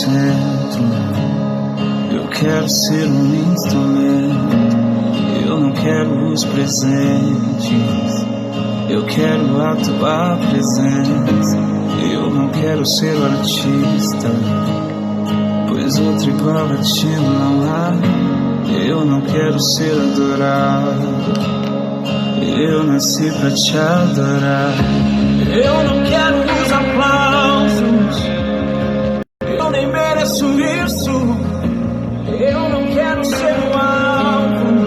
centro, eu quero ser um instrumento. Eu não quero os presentes, eu quero a tua presença. Eu não quero ser o artista, pois outro igual a ti não há. Eu não quero ser adorado, eu nasci pra te adorar. Eu não quero os aplausos, eu nem mereço isso. Eu não quero ser o alvo,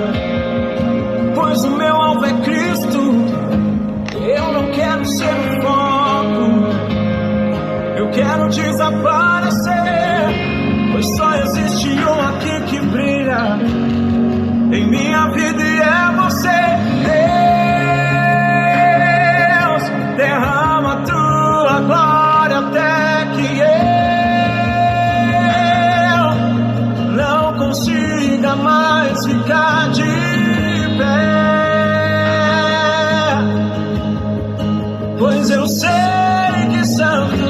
pois o meu alvo é Cristo. Eu não quero ser o foco, eu quero desaparecer, pois só existe um aqui que brilha em minha vida e é você. Deus, derrama a tua glória até que eu não consiga mais ficar de pé, pois eu sei que santo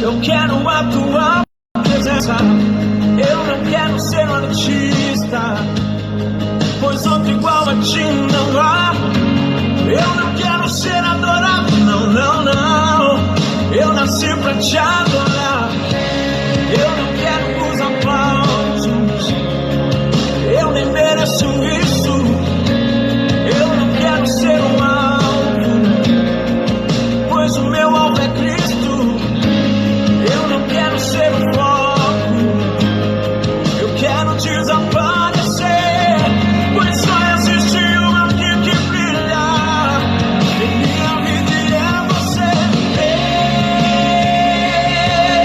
eu quero a tua presença. Eu não quero ser um artista, pois outro igual a ti não há. Eu não quero ser adorado, não, não, não. Eu nasci pra te adorar. Eu não quero os aplausos, eu nem mereço isso. Eu não quero ser um alvo, pois o meu alvo é Cristo. Eu não quero ser o foco, eu quero desaparecer, pois só existe um aqui que brilha em minha vida e é você.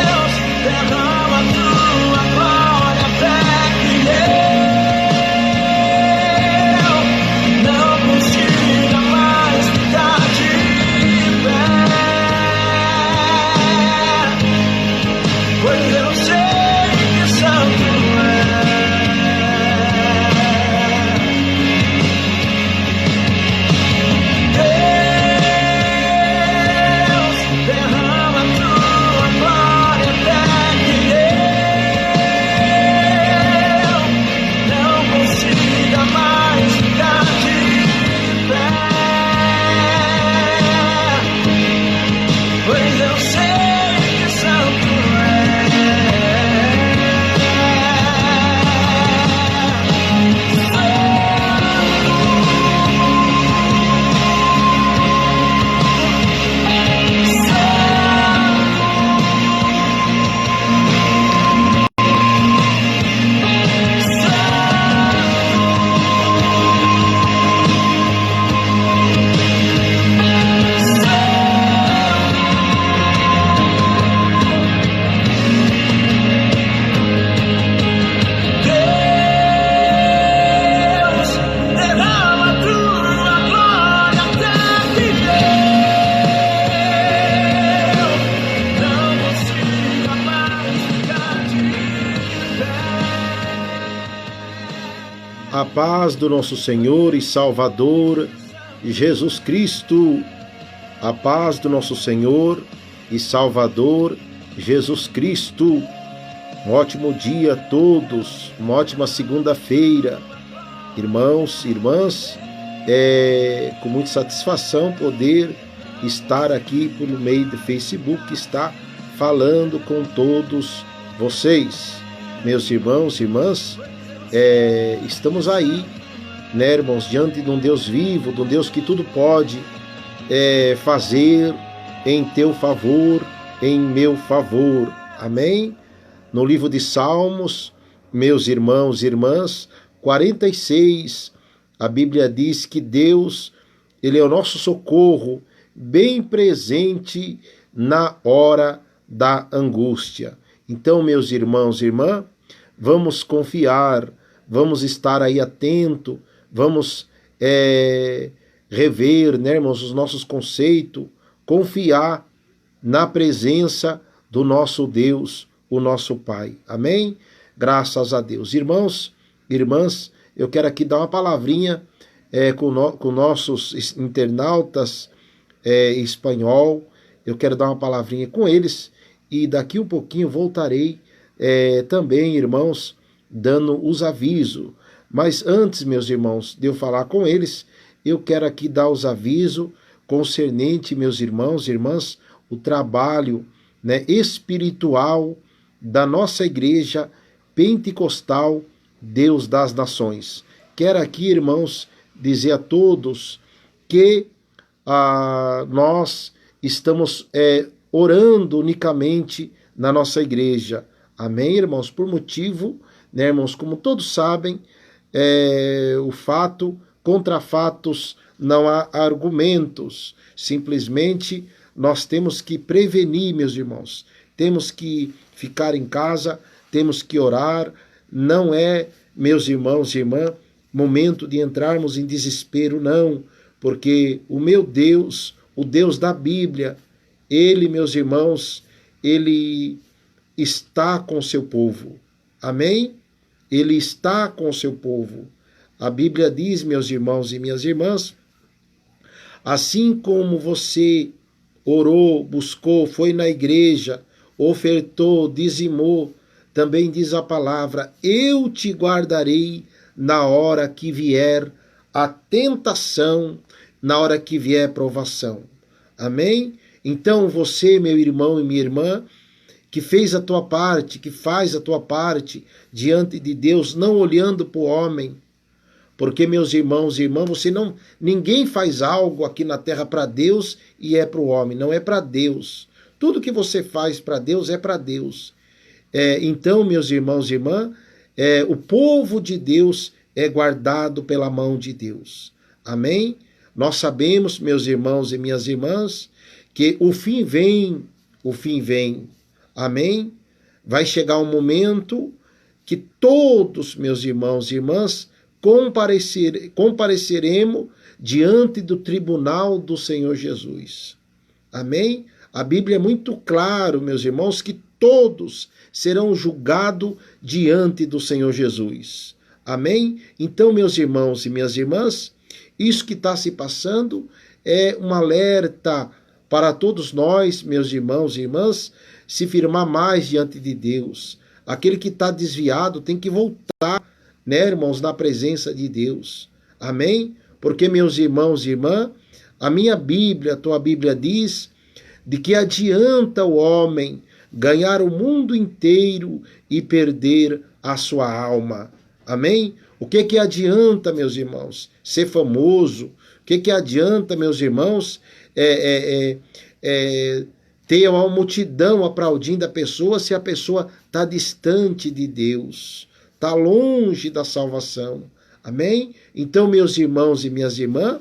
Deus, derrama a tua glória até que eu não consiga mais ficar de pé, pois eu sei que santo Deus, derrama a tua glória até que eu não consiga mais ficar de pé, pois eu sei que santo A paz do nosso Senhor e Salvador Jesus Cristo. A paz do nosso Senhor e Salvador Jesus Cristo. Um ótimo dia a todos, uma ótima segunda-feira. Irmãos e irmãs, é com muita satisfação poder estar aqui pelo meio do Facebook, estar falando com todos vocês. Meus irmãos e irmãs, estamos aí, né, irmãos, diante de um Deus vivo, de um Deus que tudo pode fazer em teu favor, em meu favor. Amém? no livro de Salmos, meus irmãos e irmãs, 46, a Bíblia diz que Deus, Ele é o nosso socorro, bem presente na hora da angústia. Então, meus irmãos e irmãs, vamos confiar, vamos estar aí atento, vamos rever, né, irmãos, os nossos conceitos, confiar na presença do nosso Deus, o nosso Pai. Amém? Graças a Deus. Irmãos, irmãs, eu quero aqui dar uma palavrinha com nossos internautas espanhol. Eu quero dar uma palavrinha com eles e daqui um pouquinho voltarei também, irmãos, dando os avisos. Mas antes, meus irmãos, de eu falar com eles, eu quero aqui dar os avisos concernente, meus irmãos e irmãs, o trabalho, né, espiritual da nossa igreja pentecostal Deus das Nações. Quero aqui, irmãos, dizer a todos que nós estamos orando unicamente na nossa igreja. Amém, irmãos? Por motivo, né, irmãos, como todos sabem, o fato contra fatos não há argumentos. Simplesmente nós temos que prevenir, meus irmãos. Temos que ficar em casa, temos que orar. Não é, meus irmãos e irmãs, momento de entrarmos em desespero, não. Porque o meu Deus, o Deus da Bíblia, Ele, meus irmãos, Ele está com o seu povo. Amém? Ele está com o seu povo. A Bíblia diz, meus irmãos e minhas irmãs, assim como você orou, buscou, foi na igreja, ofertou, dizimou, também diz a palavra, eu te guardarei na hora que vier a tentação, na hora que vier a provação. Amém? Então você, meu irmão e minha irmã, que fez a tua parte, que faz a tua parte diante de Deus, não olhando para o homem, porque, meus irmãos e irmãs, ninguém faz algo aqui na terra para Deus e é para o homem, não é para Deus. Tudo que você faz para Deus é para Deus. Então, meus irmãos e irmãs, o povo de Deus é guardado pela mão de Deus. Amém? Nós sabemos, meus irmãos e minhas irmãs, que o fim vem, o fim vem. Amém? Vai chegar um momento que todos, meus irmãos e irmãs, compareceremos diante do tribunal do Senhor Jesus. Amém? A Bíblia é muito claro, meus irmãos, que todos serão julgados diante do Senhor Jesus. Amém? Então, meus irmãos e minhas irmãs, isso que está se passando é um alerta para todos nós, meus irmãos e irmãs, se firmar mais diante de Deus. Aquele que está desviado tem que voltar, né, irmãos, na presença de Deus. Amém? Porque, meus irmãos e irmãs, a minha Bíblia, a tua Bíblia diz de que adianta o homem ganhar o mundo inteiro e perder a sua alma. Amém? O que adianta, meus irmãos, ser famoso? O que adianta, meus irmãos, ter uma multidão aplaudindo a pessoa se a pessoa está distante de Deus, está longe da salvação? Amém? Então, meus irmãos e minhas irmãs,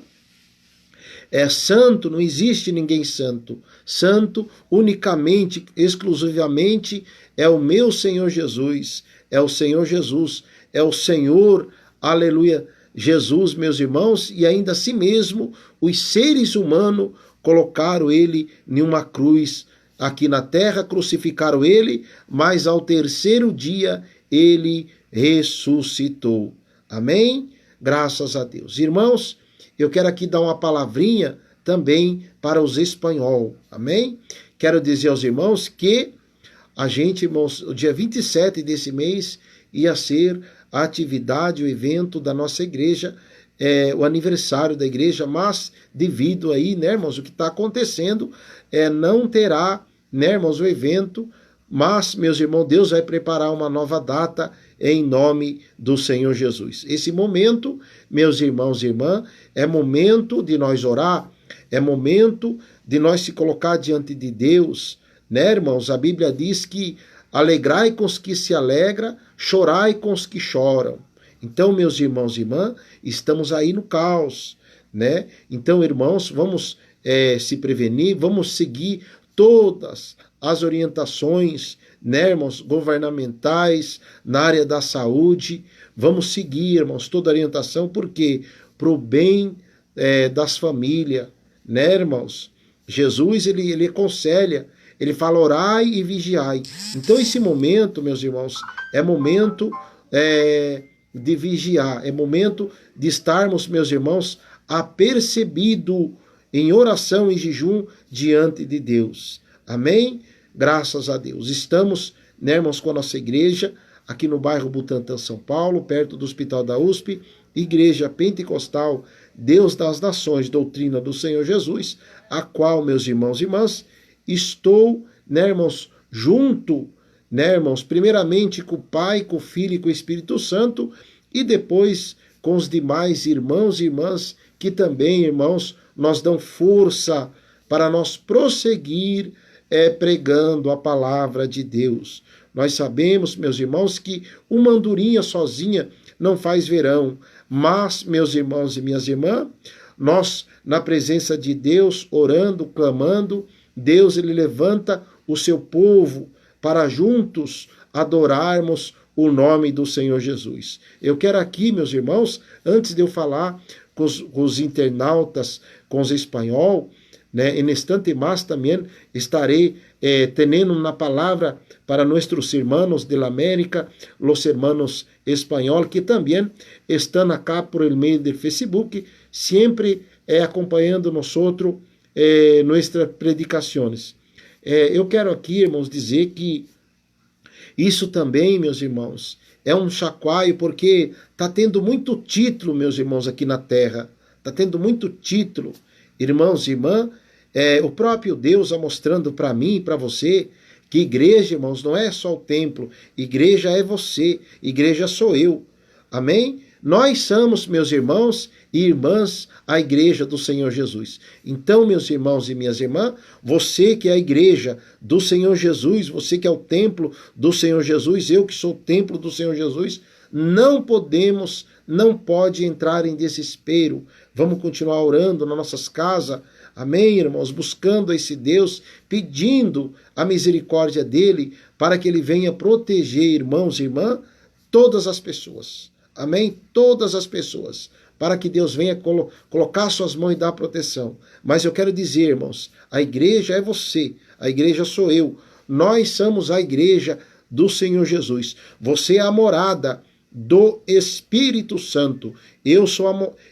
santo, não existe ninguém santo. Santo unicamente, exclusivamente, é o meu Senhor Jesus. É o Senhor Jesus. É o Senhor, aleluia, Jesus, meus irmãos, e ainda assim mesmo, os seres humanos colocaram ele em uma cruz aqui na terra, crucificaram ele, mas ao terceiro dia ele ressuscitou. Amém? Graças a Deus. Irmãos, eu quero aqui dar uma palavrinha também para os espanhol. Amém? Quero dizer aos irmãos que a gente, irmãos, o dia 27 desse mês ia ser a atividade, o evento da nossa igreja, o aniversário da igreja, mas devido aí, né, irmãos, o que está acontecendo, não terá, né, irmãos, o evento, mas, meus irmãos, Deus vai preparar uma nova data em nome do Senhor Jesus. Esse momento, meus irmãos e irmãs, é momento de nós orar, é momento de nós se colocar diante de Deus, né, irmãos? A Bíblia diz que Alegrai com os que se alegram, chorai com os que choram. Então, meus irmãos e irmãs, estamos aí no caos, né? Então, irmãos, vamos se prevenir, vamos seguir todas as orientações, né, irmãos, governamentais, na área da saúde. Vamos seguir, irmãos, toda a orientação, porque para o bem das famílias, né, irmãos? Jesus, ele aconselha, ele fala, orai e vigiai. Então, esse momento, meus irmãos, é momento de vigiar, é momento de estarmos, meus irmãos, apercebido em oração e jejum diante de Deus. Amém? Graças a Deus. Estamos, né, irmãos, com a nossa igreja, aqui no bairro Butantã, São Paulo, perto do Hospital da USP, Igreja Pentecostal Deus das Nações, doutrina do Senhor Jesus, a qual, meus irmãos e irmãs, estou, né, irmãos, junto, né, irmãos, primeiramente com o Pai, com o Filho e com o Espírito Santo, e depois com os demais irmãos e irmãs que também, irmãos, nos dão força para nós prosseguir pregando a palavra de Deus. Nós sabemos, meus irmãos, que uma andorinha sozinha não faz verão, mas, meus irmãos e minhas irmãs, nós, na presença de Deus, orando, clamando, Deus, ele levanta o seu povo para juntos adorarmos o nome do Senhor Jesus. Eu quero aqui, meus irmãos, antes de eu falar com os internautas, com os espanhol, né, en instante más también estaré teniendo una palabra para nuestros hermanos de la América, los hermanos español, que también están acá por el medio del Facebook, siempre acompanhando nosotros nuestras predicações. Eu quero aqui, irmãos, dizer que isso também, meus irmãos, é um chacoalho, porque está tendo muito título, meus irmãos, aqui na terra. Está tendo muito título. Irmãos e irmãs, o próprio Deus está mostrando para mim e para você que igreja, irmãos, não é só o templo. Igreja é você, igreja sou eu. Amém? Nós somos, meus irmãos e irmãs, a igreja do Senhor Jesus. Então, meus irmãos e minhas irmãs, você que é a igreja do Senhor Jesus, você que é o templo do Senhor Jesus, eu que sou o templo do Senhor Jesus, não pode entrar em desespero. Vamos continuar orando nas nossas casas, amém, irmãos? Buscando esse Deus, pedindo a misericórdia dele, para que ele venha proteger, irmãos e irmãs, todas as pessoas. Amém? Todas as pessoas. Para que Deus venha colocar suas mãos e dar proteção. Mas eu quero dizer, irmãos, a igreja é você, a igreja sou eu. Nós somos a igreja do Senhor Jesus. Você é a morada do Espírito Santo. Eu,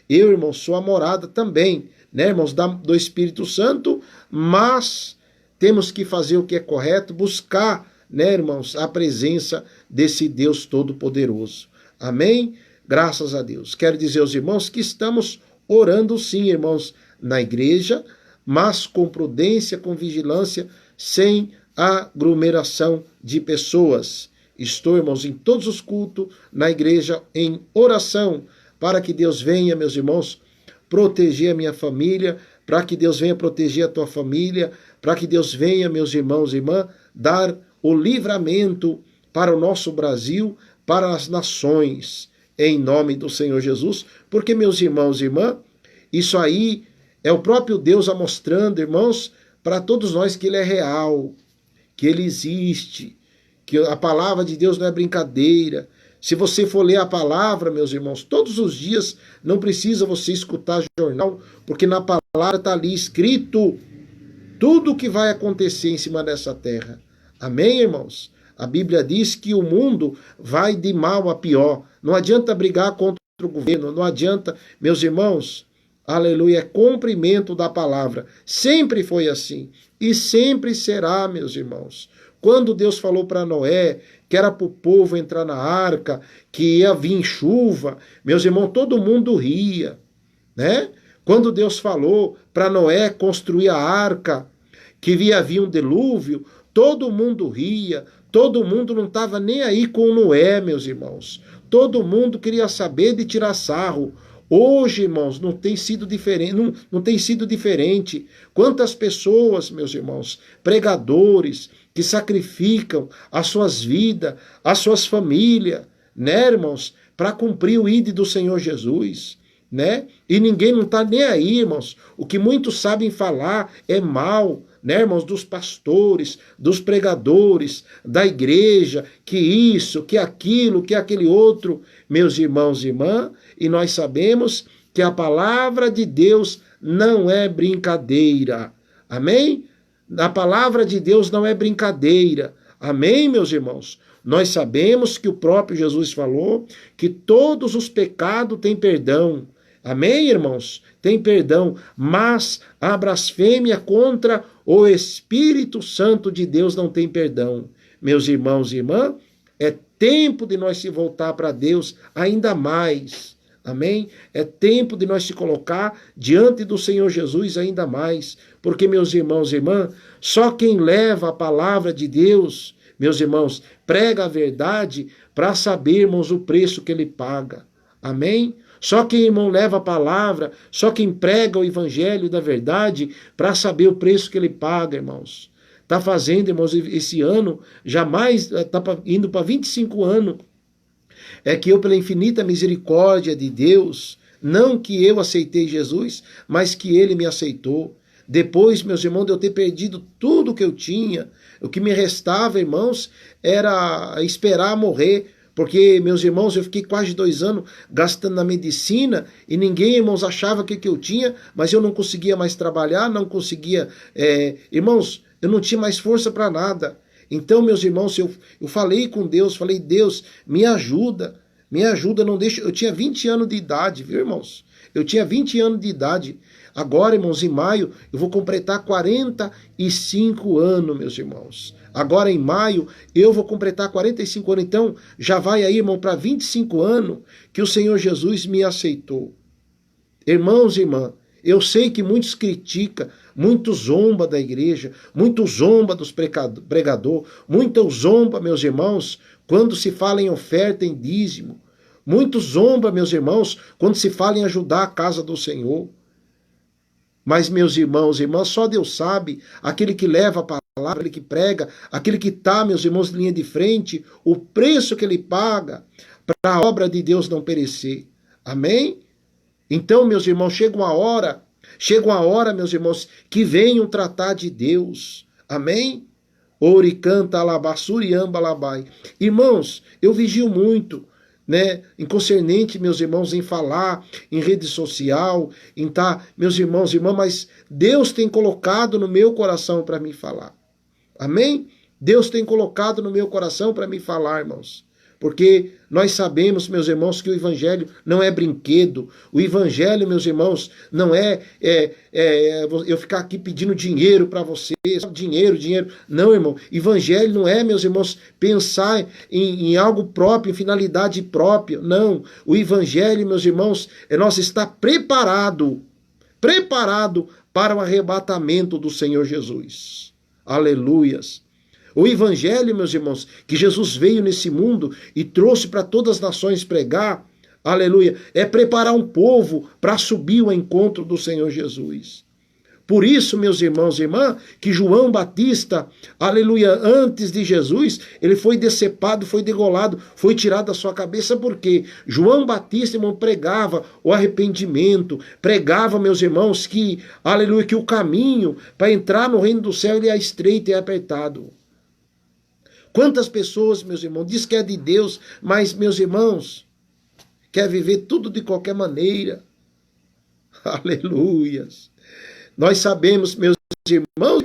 irmãos, sou a morada também, né, irmãos, do Espírito Santo, mas temos que fazer o que é correto, buscar, né, irmãos, a presença desse Deus Todo-Poderoso. Amém? Graças a Deus. Quero dizer aos irmãos que estamos orando sim, irmãos, na igreja, mas com prudência, com vigilância, sem aglomeração de pessoas. Estou, irmãos, em todos os cultos, na igreja, em oração, para que Deus venha, meus irmãos, proteger a minha família, para que Deus venha proteger a tua família, para que Deus venha, meus irmãos e irmãs, dar o livramento para o nosso Brasil, para as nações, em nome do Senhor Jesus, porque, meus irmãos e irmãs, isso aí é o próprio Deus mostrando, irmãos, para todos nós que ele é real, que ele existe, que a palavra de Deus não é brincadeira. Se você for ler a palavra, meus irmãos, todos os dias, não precisa você escutar jornal, porque na palavra está ali escrito tudo o que vai acontecer em cima dessa terra. Amém, irmãos? A Bíblia diz que o mundo vai de mal a pior. Não adianta brigar contra o governo, não adianta, meus irmãos, aleluia, é cumprimento da palavra. Sempre foi assim e sempre será, meus irmãos. Quando Deus falou para Noé que era para o povo entrar na arca, que ia vir chuva, meus irmãos, todo mundo ria, né? Quando Deus falou para Noé construir a arca, que ia vir um dilúvio, todo mundo ria, todo mundo não estava nem aí com Noé, meus irmãos. Todo mundo queria saber de tirar sarro. Hoje, irmãos, não tem sido diferente, não tem sido diferente. Quantas pessoas, meus irmãos, pregadores, que sacrificam as suas vidas, as suas famílias, né, irmãos, para cumprir o ID do Senhor Jesus, né? E ninguém não está nem aí, irmãos. O que muitos sabem falar é mal, né, irmãos, dos pastores, dos pregadores, da igreja, que isso, que aquilo, que aquele outro, meus irmãos e irmãs, e nós sabemos que a palavra de Deus não é brincadeira, amém? A palavra de Deus não é brincadeira, amém, meus irmãos? Nós sabemos que o próprio Jesus falou que todos os pecados têm perdão, amém, irmãos? Tem perdão, mas a blasfêmia contra o Espírito Santo de Deus não tem perdão. Meus irmãos e irmãs, é tempo de nós se voltar para Deus ainda mais. Amém? É tempo de nós se colocar diante do Senhor Jesus ainda mais. Porque, meus irmãos e irmãs, só quem leva a palavra de Deus, meus irmãos, prega a verdade para sabermos o preço que ele paga. Amém? Só quem, irmão, leva a palavra, só quem prega o evangelho da verdade para saber o preço que ele paga, irmãos. Está fazendo, irmãos, esse ano, jamais, está indo para 25 anos. É que eu, pela infinita misericórdia de Deus, não que eu aceitei Jesus, mas que ele me aceitou. Depois, meus irmãos, de eu ter perdido tudo que eu tinha, o que me restava, irmãos, era esperar morrer. Porque, meus irmãos, eu fiquei quase 2 anos gastando na medicina e ninguém, irmãos, achava que eu tinha, mas eu não conseguia mais trabalhar, não conseguia... Irmãos, eu não tinha mais força para nada. Então, meus irmãos, eu falei com Deus, falei, Deus, me ajuda, não deixa... Eu tinha 20 anos de idade, viu, irmãos? Eu tinha 20 anos de idade. Agora, irmãos, em maio, eu vou completar 45 anos, meus irmãos. Agora, em maio, eu vou completar 45 anos. Então, já vai aí, irmão, para 25 anos que o Senhor Jesus me aceitou. Irmãos e irmãs, eu sei que muitos criticam, muitos zombam da igreja, muitos zombam dos pregadores, muitos zombam, meus irmãos, quando se fala em oferta, em dízimo. Muitos zombam, meus irmãos, quando se fala em ajudar a casa do Senhor. Mas, meus irmãos e irmãs, só Deus sabe, aquele que leva a palavra, aquele que prega, aquele que está, meus irmãos, de linha de frente, o preço que ele paga para a obra de Deus não perecer. Amém? Então, meus irmãos, chega uma hora, meus irmãos, que venham tratar de Deus. Amém? Ori canta alabassuri ambalabai. Irmãos, eu vigio muito, né, em concernente, meus irmãos, em falar, em rede social, em estar, meus irmãos e irmãs, mas Deus tem colocado no meu coração para me falar. Amém? Deus tem colocado no meu coração para me falar, irmãos. Porque nós sabemos, meus irmãos, que o evangelho não é brinquedo. O evangelho, meus irmãos, não é eu ficar aqui pedindo dinheiro para vocês. Dinheiro. Não, irmão. Evangelho não é, meus irmãos, pensar em algo próprio, em finalidade própria. Não. O evangelho, meus irmãos, é nós estar preparado para o arrebatamento do Senhor Jesus. Aleluias. O evangelho, meus irmãos, que Jesus veio nesse mundo e trouxe para todas as nações pregar, aleluia, é preparar um povo para subir ao encontro do Senhor Jesus. Por isso, meus irmãos e irmãs, que João Batista, aleluia, antes de Jesus, ele foi decepado, foi degolado, foi tirado da sua cabeça, porque João Batista, irmão, pregava o arrependimento, pregava, meus irmãos, que, aleluia, que o caminho para entrar no reino do céu ele é estreito e apertado. Quantas pessoas, meus irmãos, diz que é de Deus, mas, meus irmãos, quer viver tudo de qualquer maneira. Aleluias. Nós sabemos, meus irmãos,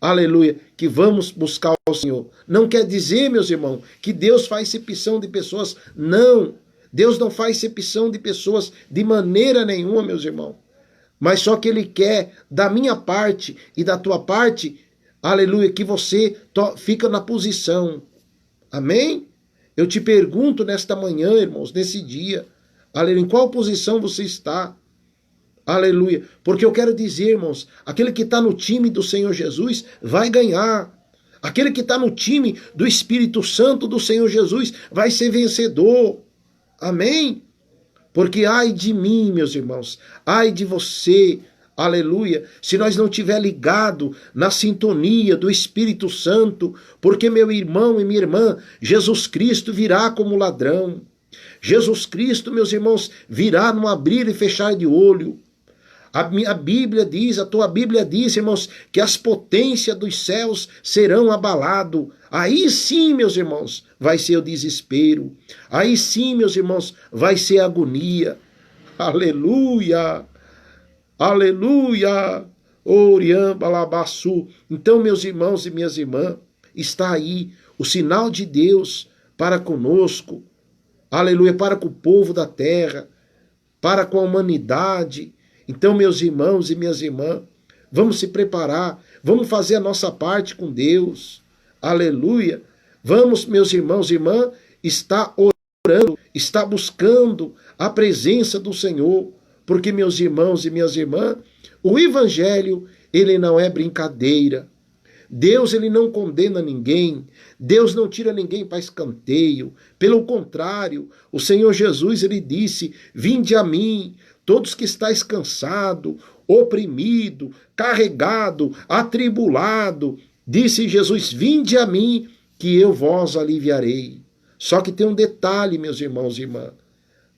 aleluia, que vamos buscar o Senhor. Não quer dizer, meus irmãos, que Deus faz acepção de pessoas. Não. Deus não faz acepção de pessoas de maneira nenhuma, meus irmãos. Mas só que Ele quer, da minha parte e da tua parte, aleluia, que você fica na posição. Amém? Eu te pergunto nesta manhã, irmãos, nesse dia, aleluia, em qual posição você está? Aleluia. Porque eu quero dizer, irmãos, aquele que está no time do Senhor Jesus vai ganhar. Aquele que está no time do Espírito Santo do Senhor Jesus vai ser vencedor. Amém? Porque ai de mim, meus irmãos, ai de você, aleluia, se nós não estiver ligado na sintonia do Espírito Santo, porque meu irmão e minha irmã, Jesus Cristo virá como ladrão. Jesus Cristo, meus irmãos, virá num abrir e fechar de olho. A Bíblia diz, a tua Bíblia diz, irmãos, que as potências dos céus serão abaladas. Aí sim, meus irmãos, vai ser o desespero. Aí sim, meus irmãos, vai ser a agonia. Aleluia! Aleluia! Oriambalabaçu. Então, meus irmãos e minhas irmãs, está aí o sinal de Deus para conosco. Aleluia! Para com o povo da terra, para com a humanidade. Então, meus irmãos e minhas irmãs, vamos se preparar, vamos fazer a nossa parte com Deus. Aleluia! Vamos, meus irmãos e irmãs, estar orando, estar buscando a presença do Senhor, porque, meus irmãos e minhas irmãs, o Evangelho, ele não é brincadeira. Deus, ele não condena ninguém. Deus não tira ninguém para escanteio. Pelo contrário, o Senhor Jesus, ele disse: vinde a mim, todos que estáis cansado, oprimido, carregado, atribulado. Disse Jesus: vinde a mim, que eu vos aliviarei. Só que tem um detalhe, meus irmãos e irmãs.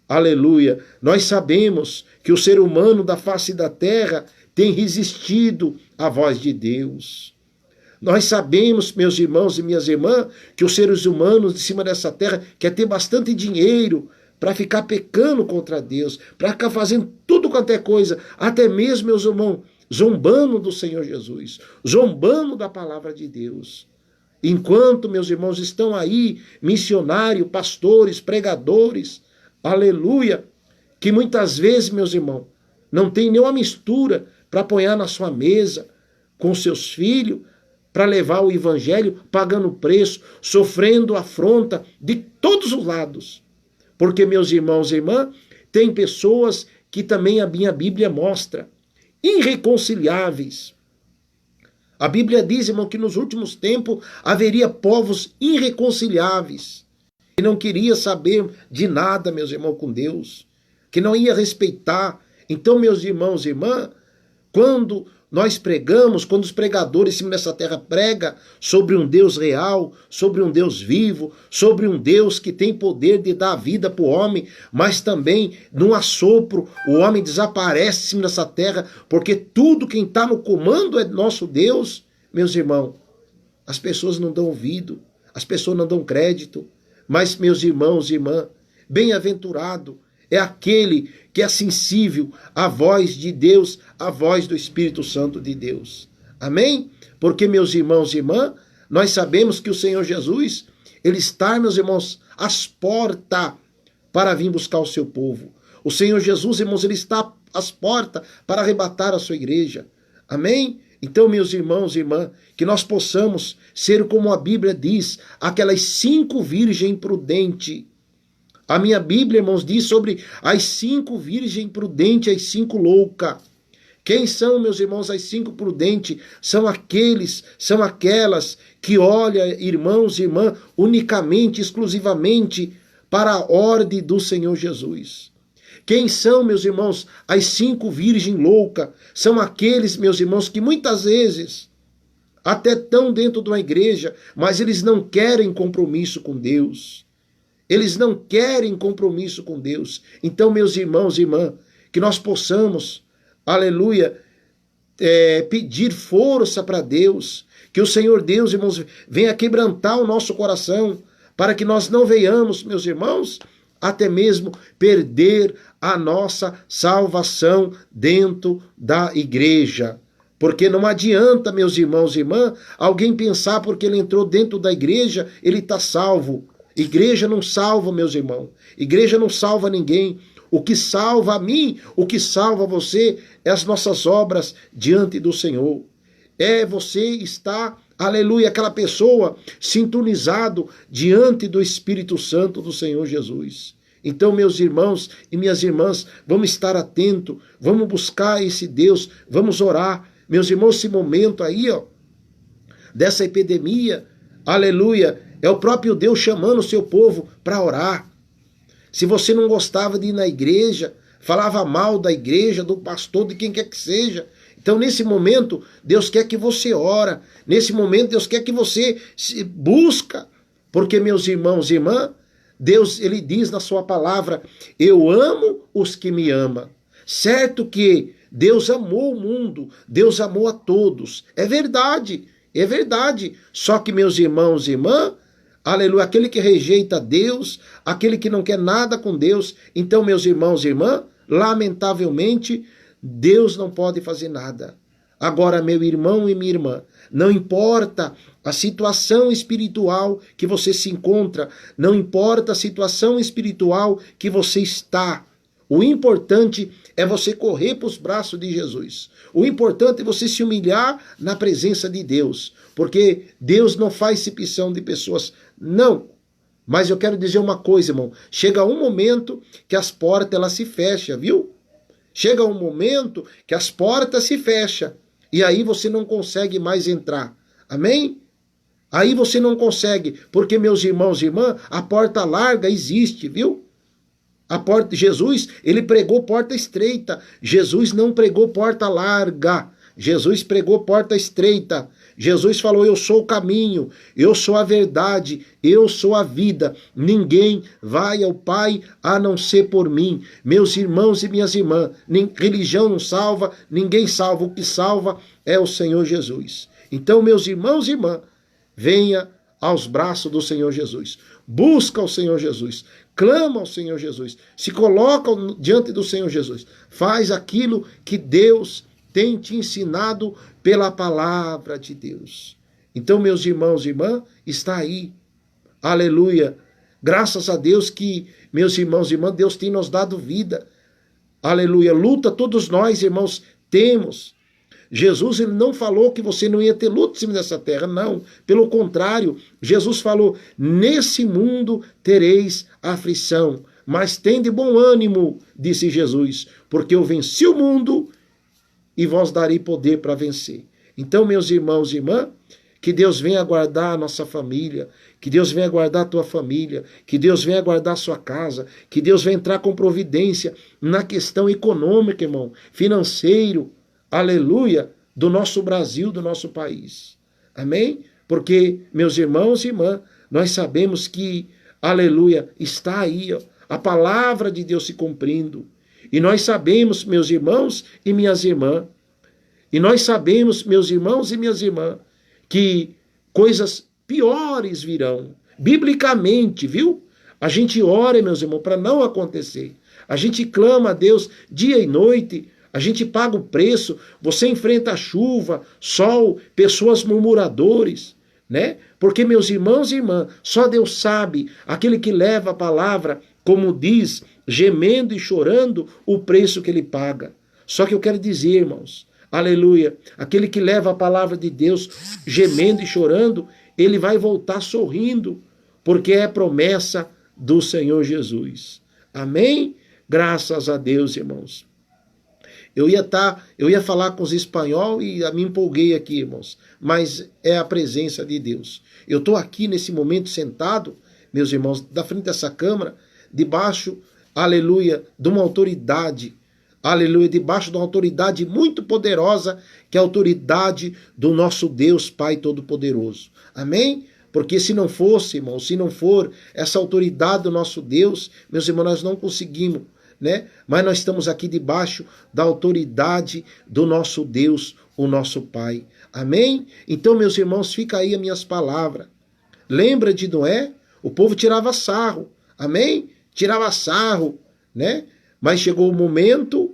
Aleluia! Nós sabemos que o ser humano da face da terra tem resistido à voz de Deus. Nós sabemos, meus irmãos e minhas irmãs, que os seres humanos de cima dessa terra quer ter bastante dinheiro para ficar pecando contra Deus, para ficar fazendo tudo quanto é coisa, até mesmo, meus irmãos, zombando do Senhor Jesus, zombando da palavra de Deus. Enquanto, meus irmãos, estão aí missionários, pastores, pregadores, aleluia, que muitas vezes, meus irmãos, não tem nenhuma mistura para apoiar na sua mesa com seus filhos, para levar o evangelho, pagando preço, sofrendo afronta de todos os lados. Porque, meus irmãos e irmãs, tem pessoas que também a minha Bíblia mostra, irreconciliáveis. A Bíblia diz, irmão, que nos últimos tempos haveria povos irreconciliáveis, que não queria saber de nada, meus irmãos, com Deus, que não ia respeitar. Então, meus irmãos e irmãs, quando nós pregamos, quando os pregadores nessa terra pregam sobre um Deus real, sobre um Deus vivo, sobre um Deus que tem poder de dar vida para o homem, mas também num assopro o homem desaparece nessa terra, porque tudo quem está no comando é nosso Deus. Meus irmãos, as pessoas não dão ouvido, as pessoas não dão crédito, mas, meus irmãos e irmãs, bem-aventurado é aquele que é sensível à voz de Deus, à voz do Espírito Santo de Deus. Amém? Porque, meus irmãos e irmãs, nós sabemos que o Senhor Jesus, ele está, meus irmãos, às portas para vir buscar o seu povo. O Senhor Jesus, irmãos, ele está às portas para arrebatar a sua igreja. Amém? Então, meus irmãos e irmãs, que nós possamos ser como a Bíblia diz, aquelas 5 virgens prudentes. A minha Bíblia, irmãos, diz sobre as 5 virgens prudentes e as 5 loucas. Quem são, meus irmãos, as 5 prudentes? São aquelas que olham, irmãos e irmãs, unicamente, exclusivamente para a ordem do Senhor Jesus. Quem são, meus irmãos, as 5 virgens loucas? São aqueles, meus irmãos, que muitas vezes até estão dentro de uma igreja, mas eles não querem compromisso com Deus. Eles não querem compromisso com Deus. Então, meus irmãos e irmãs, que nós possamos, aleluia, pedir força para Deus, que o Senhor Deus, irmãos, venha quebrantar o nosso coração, para que nós não venhamos, meus irmãos, até mesmo perder a nossa salvação dentro da igreja. Porque não adianta, meus irmãos e irmãs, alguém pensar porque ele entrou dentro da igreja, ele está salvo. Igreja não salva, meus irmãos. Igreja não salva ninguém. O que salva a mim, o que salva você, é as nossas obras diante do Senhor. É você estar, aleluia, aquela pessoa sintonizado diante do Espírito Santo do Senhor Jesus. Então, meus irmãos e minhas irmãs, vamos estar atentos, vamos buscar esse Deus, vamos orar. Meus irmãos, esse momento aí, dessa epidemia, aleluia, é o próprio Deus chamando o seu povo para orar. Se você não gostava de ir na igreja, falava mal da igreja, do pastor, de quem quer que seja. Então, nesse momento, Deus quer que você ora. Nesse momento, Deus quer que você busca. Porque, meus irmãos e irmãs, Deus, ele diz na sua palavra, eu amo os que me amam. Certo que Deus amou o mundo, Deus amou a todos. É verdade, é verdade. Só que, meus irmãos e irmãs, aleluia, aquele que rejeita Deus, aquele que não quer nada com Deus, então, meus irmãos e irmãs, lamentavelmente, Deus não pode fazer nada. Agora, meu irmão e minha irmã, não importa a situação espiritual que você se encontra, não importa a situação espiritual que você está, o importante é você correr para os braços de Jesus. O importante é você se humilhar na presença de Deus, porque Deus não faz acepção de pessoas, não. Mas eu quero dizer uma coisa, irmão, chega um momento que as portas elas se fecham, viu? Chega um momento que as portas se fecham e aí você não consegue mais entrar. Amém? Aí você não consegue, porque, meus irmãos e irmãs, a porta larga existe, viu? A porta, Jesus, ele pregou porta estreita. Jesus não pregou porta larga. Jesus pregou porta estreita. Jesus falou, eu sou o caminho, eu sou a verdade, eu sou a vida. Ninguém vai ao Pai a não ser por mim. Meus irmãos e minhas irmãs, religião não salva, ninguém salva. O que salva é o Senhor Jesus. Então, meus irmãos e irmãs, venha aos braços do Senhor Jesus. Busca o Senhor Jesus. Clama ao Senhor Jesus. Se coloca diante do Senhor Jesus. Faz aquilo que Deus tem te ensinado pela palavra de Deus. Então, meus irmãos e irmãs, está aí. Aleluia. Graças a Deus que, meus irmãos e irmãs, Deus tem nos dado vida. Aleluia. Luta todos nós, irmãos, temos. Jesus, ele não falou que você não ia ter luta em cima dessa terra, não. Pelo contrário, Jesus falou, nesse mundo tereis aflição, mas tende bom ânimo, disse Jesus, porque eu venci o mundo e vos darei poder para vencer. Então, meus irmãos e irmãs, que Deus venha guardar a nossa família, que Deus venha guardar a tua família, que Deus venha guardar a sua casa, que Deus venha entrar com providência na questão econômica, irmão, financeiro, aleluia, do nosso Brasil, do nosso país. Amém? Porque, meus irmãos e irmãs, nós sabemos que, aleluia, está aí, ó, a palavra de Deus se cumprindo. E nós sabemos, meus irmãos e minhas irmãs, e nós sabemos, meus irmãos e minhas irmãs, que coisas piores virão, biblicamente, viu? A gente ora, meus irmãos, para não acontecer. A gente clama a Deus dia e noite, a gente paga o preço, você enfrenta a chuva, sol, pessoas murmuradores, né? Porque, meus irmãos e irmãs, só Deus sabe, aquele que leva a palavra, como diz, gemendo e chorando, o preço que ele paga. Só que eu quero dizer, irmãos, aleluia, aquele que leva a palavra de Deus, gemendo e chorando, ele vai voltar sorrindo, porque é promessa do Senhor Jesus. Amém? Graças a Deus, irmãos. Eu ia falar com os espanhol e me empolguei aqui, irmãos, mas é a presença de Deus. Eu estou aqui nesse momento sentado, meus irmãos, da frente dessa câmara, debaixo, aleluia, de uma autoridade, aleluia, debaixo de uma autoridade muito poderosa, que é a autoridade do nosso Deus Pai Todo-Poderoso. Amém? Porque se não fosse, irmão, se não for essa autoridade do nosso Deus, meus irmãos, nós não conseguimos, né? Mas nós estamos aqui debaixo da autoridade do nosso Deus, o nosso Pai. Amém? Então, meus irmãos, fica aí as minhas palavras. Lembra de Noé? O povo tirava sarro. Amém? Tirava sarro, né? Mas chegou o momento,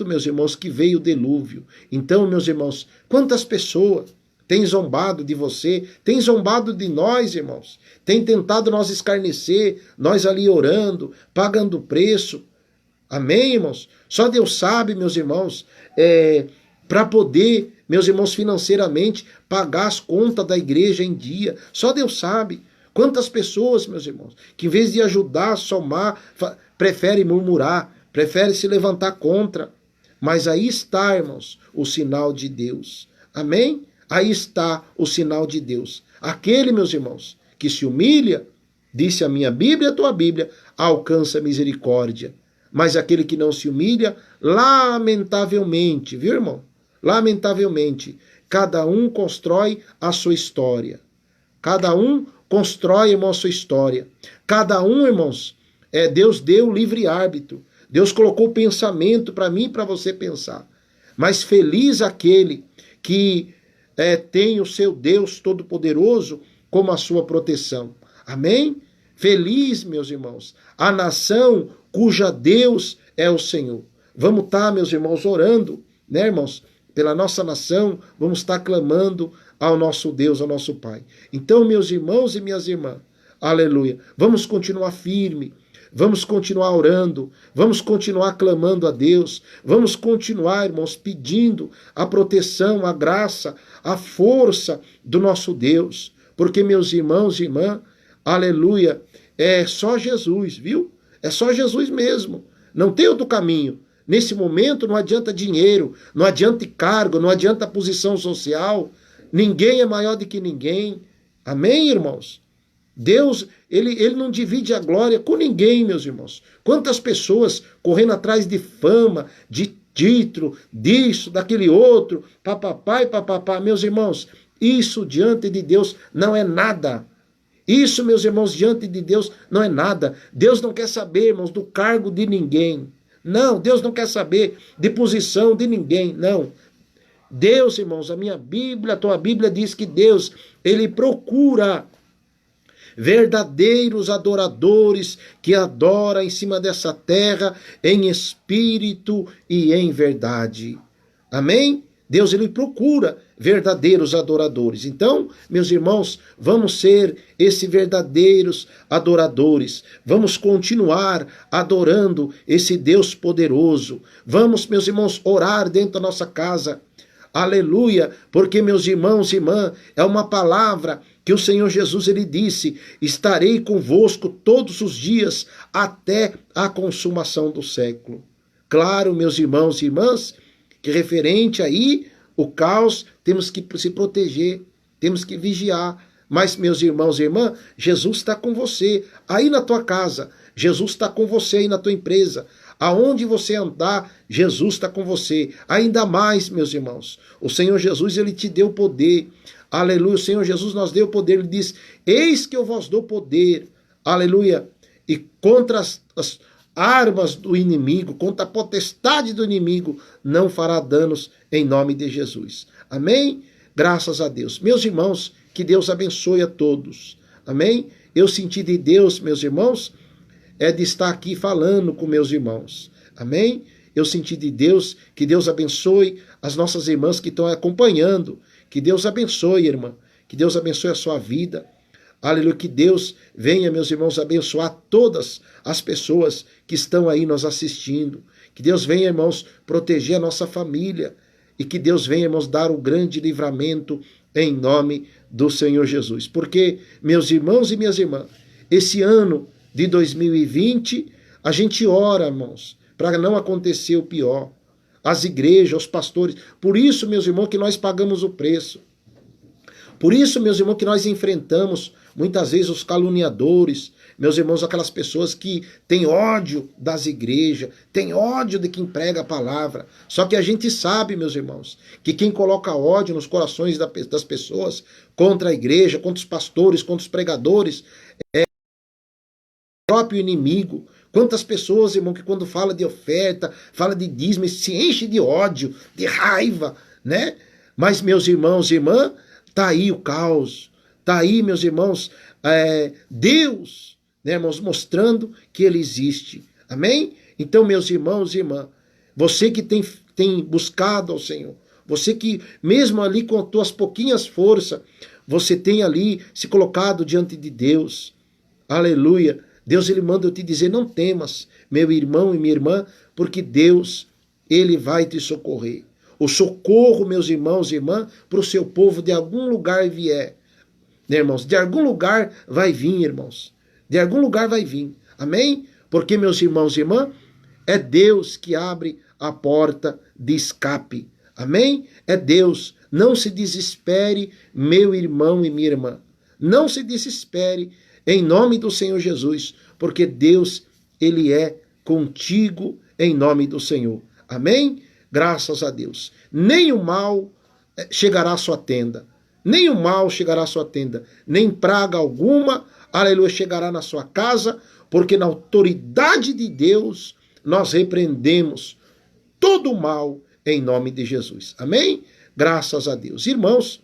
meus irmãos, que veio o dilúvio. Então, meus irmãos, quantas pessoas têm zombado de você, têm zombado de nós, irmãos, têm tentado nos escarnecer, nós ali orando, pagando preço. Amém, irmãos? Só Deus sabe, meus irmãos, para poder, meus irmãos, financeiramente, pagar as contas da igreja em dia. Só Deus sabe. Quantas pessoas, meus irmãos, que em vez de ajudar, somar, preferem murmurar, preferem se levantar contra. Mas aí está, irmãos, o sinal de Deus. Amém? Aí está o sinal de Deus. Aquele, meus irmãos, que se humilha, disse a minha Bíblia, a tua Bíblia, alcança misericórdia. mas aquele que não se humilha, lamentavelmente, viu, irmão? Lamentavelmente, cada um constrói a sua história. Cada um constrói, irmão, a sua história. Cada um, irmãos, Deus deu livre-árbitro. Deus colocou o pensamento para mim e para você pensar. Mas feliz aquele que tem o seu Deus Todo-Poderoso como a sua proteção. Amém? Feliz, meus irmãos, a nação cuja Deus é o Senhor. Vamos estar, meus irmãos, orando, né, irmãos? Pela nossa nação, vamos estar clamando ao nosso Deus, ao nosso Pai. Então, meus irmãos e minhas irmãs, aleluia, vamos continuar firme, vamos continuar orando, vamos continuar clamando a Deus, vamos continuar, irmãos, pedindo a proteção, a graça, a força do nosso Deus, porque, meus irmãos e irmãs, aleluia, é só Jesus, viu? É só Jesus mesmo, não tem outro caminho. Nesse momento não adianta dinheiro, não adianta cargo, não adianta posição social, ninguém é maior do que ninguém. Amém, irmãos? Deus, ele não divide a glória com ninguém, meus irmãos. Quantas pessoas correndo atrás de fama, de título, disso, daquele outro, papapá e papapá. Meus irmãos, isso diante de Deus não é nada. Isso, meus irmãos, diante de Deus não é nada. Deus não quer saber, irmãos, do cargo de ninguém. Não, Deus não quer saber de posição de ninguém, não. Deus, irmãos, a minha Bíblia, a tua Bíblia diz que Deus, ele procura verdadeiros adoradores que adoram em cima dessa terra em espírito e em verdade. Amém? Deus, ele procura verdadeiros adoradores. Então, meus irmãos, vamos ser esses verdadeiros adoradores. Vamos continuar adorando esse Deus poderoso. Vamos, meus irmãos, orar dentro da nossa casa. Aleluia, porque, meus irmãos e irmãs, é uma palavra que o Senhor Jesus, ele disse, estarei convosco todos os dias até a consumação do século. Claro, meus irmãos e irmãs, que referente aí o caos, temos que se proteger, temos que vigiar. Mas, meus irmãos e irmãs, Jesus está com você aí na tua casa, Jesus está com você aí na tua empresa. Aonde você andar, Jesus está com você. Ainda mais, meus irmãos, o Senhor Jesus, ele te deu poder. Aleluia, o Senhor Jesus nos deu poder. Ele diz, eis que eu vos dou poder. Aleluia. E contra as armas do inimigo, contra a potestade do inimigo, não fará danos em nome de Jesus. Amém? Graças a Deus. Meus irmãos, que Deus abençoe a todos. Amém? Eu senti de Deus, meus irmãos, de estar aqui falando com meus irmãos. Amém? Eu senti de Deus, que Deus abençoe as nossas irmãs que estão acompanhando. Que Deus abençoe, irmã. Que Deus abençoe a sua vida. Aleluia, que Deus venha, meus irmãos, abençoar todas as pessoas que estão aí nos assistindo. Que Deus venha, irmãos, proteger a nossa família. E que Deus venha, irmãos, dar o grande livramento em nome do Senhor Jesus. Porque, meus irmãos e minhas irmãs, esse ano de 2020, a gente ora, irmãos, para não acontecer o pior. As igrejas, os pastores. Por isso, meus irmãos, que nós pagamos o preço. Por isso, meus irmãos, que nós enfrentamos muitas vezes os caluniadores, meus irmãos, aquelas pessoas que têm ódio das igrejas, têm ódio de quem prega a palavra. Só que a gente sabe, meus irmãos, que quem coloca ódio nos corações das pessoas contra a igreja, contra os pastores, contra os pregadores, é o próprio inimigo. Quantas pessoas, irmão, que quando fala de oferta, fala de dízimo, se enche de ódio, de raiva, né? Mas, meus irmãos e irmãs, tá aí o caos, tá aí, meus irmãos, Deus, né, irmãos, mostrando que ele existe. Amém? Então, meus irmãos e irmãs, você que tem buscado ao Senhor, você que mesmo ali com as tuas pouquinhas forças, você tem ali se colocado diante de Deus. Aleluia. Deus, ele manda eu te dizer, não temas, meu irmão e minha irmã, porque Deus, ele vai te socorrer. O socorro, meus irmãos e irmãs, para o seu povo de algum lugar vier. Né, irmãos? De algum lugar vai vir, irmãos. De algum lugar vai vir. Amém? Porque, meus irmãos e irmãs, é Deus que abre a porta de escape. Amém? É Deus. Não se desespere, meu irmão e minha irmã. Não se desespere, em nome do Senhor Jesus, porque Deus, ele é contigo em nome do Senhor. Amém? Graças a Deus. Nem o mal chegará à sua tenda. Nem o mal chegará à sua tenda. Nem praga alguma, aleluia, chegará na sua casa, porque na autoridade de Deus nós repreendemos todo o mal em nome de Jesus. Amém? Graças a Deus. Irmãos,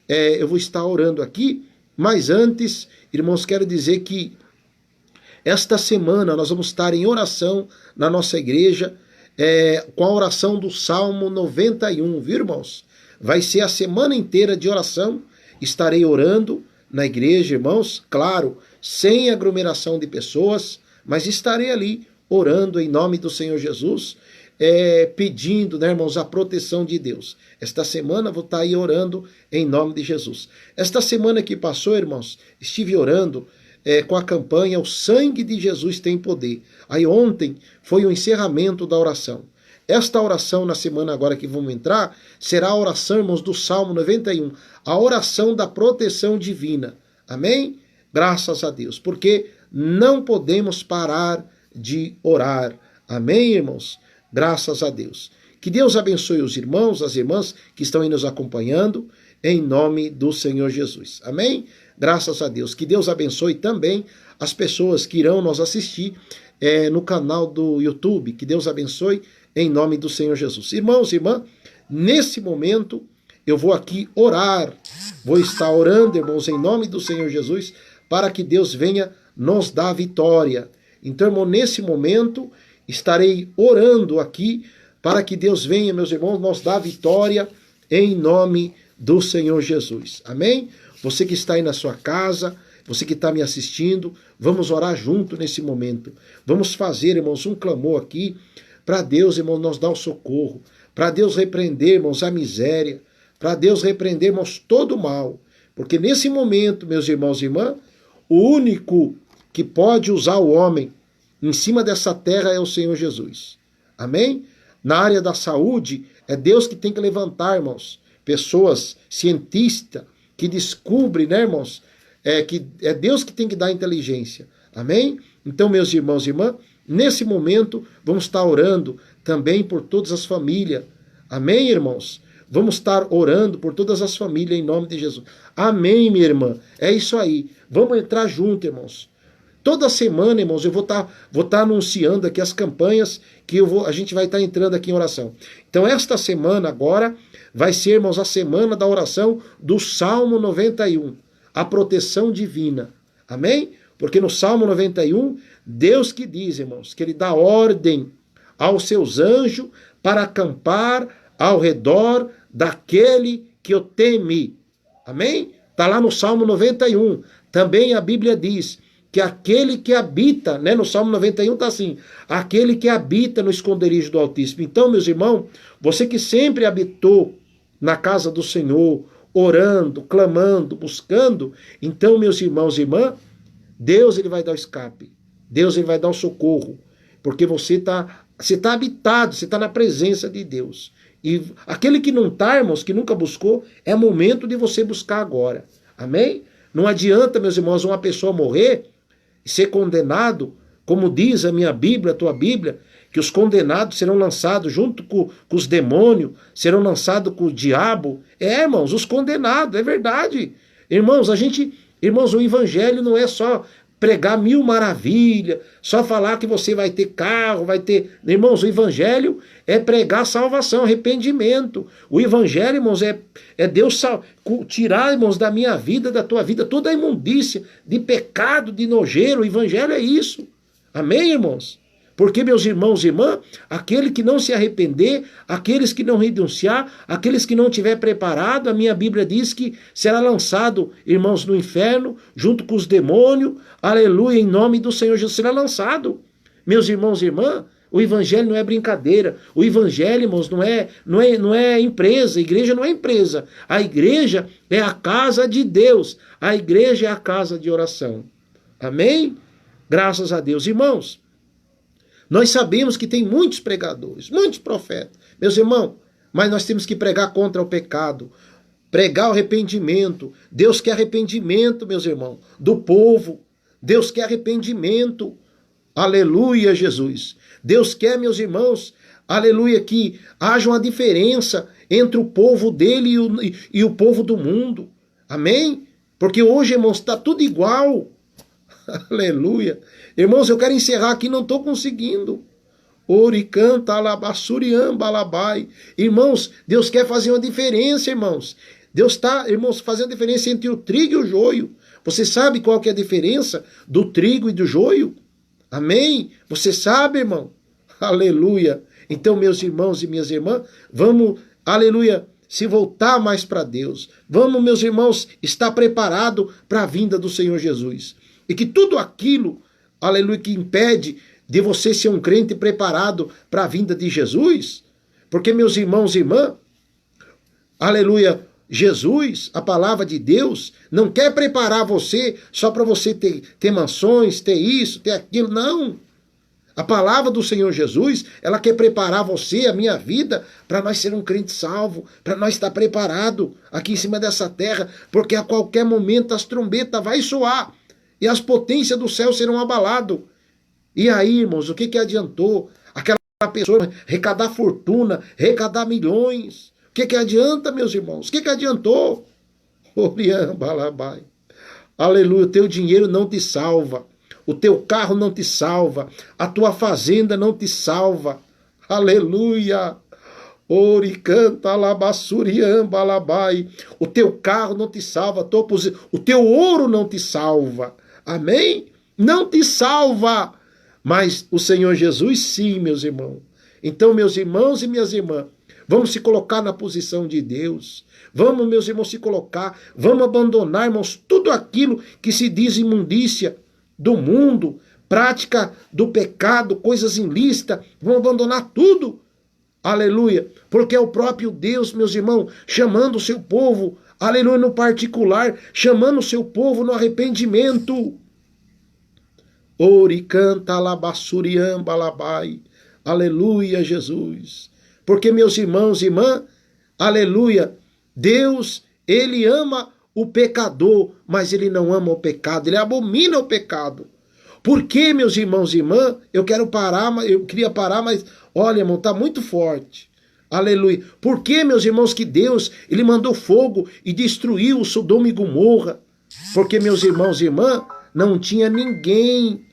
eu vou estar orando aqui, mas antes, irmãos, quero dizer que esta semana nós vamos estar em oração na nossa igreja, com a oração do Salmo 91, viu, irmãos? Vai ser a semana inteira de oração, estarei orando na igreja, irmãos, claro, sem aglomeração de pessoas, mas estarei ali orando em nome do Senhor Jesus, pedindo, né, irmãos, a proteção de Deus. Esta semana vou estar aí orando em nome de Jesus. Esta semana que passou, irmãos, estive orando com a campanha O Sangue de Jesus Tem Poder. Aí ontem foi o encerramento da oração. Esta oração na semana agora que vamos entrar, será a oração, irmãos, do Salmo 91, a oração da proteção divina. Amém? Graças a Deus, porque não podemos parar de orar. Amém, irmãos? Graças a Deus. Que Deus abençoe os irmãos, as irmãs que estão aí nos acompanhando, em nome do Senhor Jesus. Amém? Graças a Deus. Que Deus abençoe também as pessoas que irão nos assistir no canal do YouTube. Que Deus abençoe em nome do Senhor Jesus. Irmãos e irmãs, nesse momento eu vou aqui orar. Vou estar orando, irmãos, em nome do Senhor Jesus, para que Deus venha nos dar vitória. Então, irmão, nesse momento estarei orando aqui para que Deus venha, meus irmãos, nos dar vitória em nome do Senhor Jesus. Amém? Você que está aí na sua casa, você que está me assistindo, vamos orar junto nesse momento. Vamos fazer, irmãos, um clamor aqui para Deus, irmãos, nos dar o socorro, para Deus repreender, irmãos, a miséria, para Deus repreender, irmãos, todo o mal. Porque nesse momento, meus irmãos e irmãs, o único que pode usar o homem em cima dessa terra é o Senhor Jesus. Amém? Na área da saúde, é Deus que tem que levantar, irmãos, pessoas cientistas que descobrem, né, irmãos, que é Deus que tem que dar inteligência. Amém? Então, meus irmãos e irmãs, nesse momento, vamos estar orando também por todas as famílias. Amém, irmãos? Vamos estar orando por todas as famílias em nome de Jesus. Amém, minha irmã? É isso aí. Vamos entrar junto, irmãos. Toda semana, irmãos, eu vou estar anunciando aqui as campanhas que a gente vai estar entrando aqui em oração. Então, esta semana agora vai ser, irmãos, a semana da oração do Salmo 91, a proteção divina. Amém? Porque no Salmo 91, Deus que diz, irmãos, que Ele dá ordem aos seus anjos para acampar ao redor daquele que o teme. Amém? Está lá no Salmo 91. Também a Bíblia diz que aquele que habita, né, no Salmo 91 está assim, aquele que habita no esconderijo do Altíssimo. Então, meus irmãos, você que sempre habitou na casa do Senhor, orando, clamando, buscando, então, meus irmãos e irmãs, Deus ele vai dar o escape, Deus ele vai dar o socorro, porque você está habitado, você está na presença de Deus. E aquele que não está, irmãos, que nunca buscou, é momento de você buscar agora. Amém? Não adianta, meus irmãos, uma pessoa morrer e ser condenado, como diz a minha Bíblia, a tua Bíblia, que os condenados serão lançados junto com os demônios, serão lançados com o diabo. Irmãos, os condenados, é verdade. Irmãos, irmãos, o evangelho não é só pregar mil maravilhas, só falar que você vai ter carro, vai ter... Irmãos, o evangelho é pregar salvação, arrependimento. O evangelho, irmãos, é Deus tirar, irmãos, da minha vida, da tua vida, toda a imundícia de pecado, de nojeiro. O evangelho é isso. Amém, irmãos? Porque, meus irmãos e irmãs, aquele que não se arrepender, aqueles que não renunciar, aqueles que não tiver preparado, a minha Bíblia diz que será lançado, irmãos, no inferno, junto com os demônios, aleluia, em nome do Senhor Jesus, será lançado. Meus irmãos e irmãs, o evangelho não é brincadeira, o evangelho, irmãos, não é empresa, a igreja não é empresa, a igreja é a casa de Deus, a igreja é a casa de oração. Amém? Graças a Deus, irmãos. Nós sabemos que tem muitos pregadores, muitos profetas, meus irmãos, mas nós temos que pregar contra o pecado, pregar o arrependimento. Deus quer arrependimento, meus irmãos, do povo. Deus quer arrependimento. Aleluia, Jesus. Deus quer, meus irmãos, aleluia, que haja uma diferença entre o povo dele e o povo do mundo. Amém? Porque hoje, irmãos, está tudo igual. Aleluia. Irmãos, eu quero encerrar aqui, não estou conseguindo. Oricanta alabassuriam balabai. Irmãos, Deus quer fazer uma diferença, irmãos. Deus está, irmãos, fazendo a diferença entre o trigo e o joio. Você sabe qual que é a diferença do trigo e do joio? Amém? Você sabe, irmão? Aleluia. Então, meus irmãos e minhas irmãs, vamos, aleluia, se voltar mais para Deus. Vamos, meus irmãos, estar preparado para a vinda do Senhor Jesus. E que tudo aquilo, aleluia, que impede de você ser um crente preparado para a vinda de Jesus, porque, meus irmãos e irmãs, aleluia, Jesus, a palavra de Deus, não quer preparar você só para você ter mansões, ter isso, ter aquilo, não. A palavra do Senhor Jesus, ela quer preparar você, a minha vida, para nós ser um crente salvo, para nós estar preparado aqui em cima dessa terra, porque a qualquer momento as trombetas vão soar e as potências do céu serão abaladas. E aí, irmãos, o que adiantou aquela pessoa arrecadar fortuna, arrecadar milhões? O que adianta, meus irmãos? O que adiantou? Aleluia, o teu dinheiro não te salva. O teu carro não te salva, a tua fazenda não te salva. Aleluia. Oricanta alabassuriam balabai. O teu carro não te salva, o teu ouro não te salva. Amém? Não te salva. Mas o Senhor Jesus sim, meus irmãos. Então, meus irmãos e minhas irmãs, vamos se colocar na posição de Deus. Vamos, meus irmãos, se colocar. Vamos abandonar, irmãos, tudo aquilo que se diz imundícia do mundo, prática do pecado, coisas ilícitas, vão abandonar tudo. Aleluia. Porque é o próprio Deus, meus irmãos, chamando o seu povo, aleluia, no particular, chamando o seu povo no arrependimento. Oricanta alabassuriam balabai. Aleluia, Jesus. Porque, meus irmãos e irmãs, aleluia, Deus, ele ama o pecador, mas ele não ama o pecado, ele abomina o pecado. Por que, meus irmãos e irmãs? Eu queria parar, mas olha, irmão, está muito forte. Aleluia. Por que, meus irmãos, que Deus, ele mandou fogo e destruiu Sodoma e Gomorra? Porque, meus irmãos e irmãs, não tinha ninguém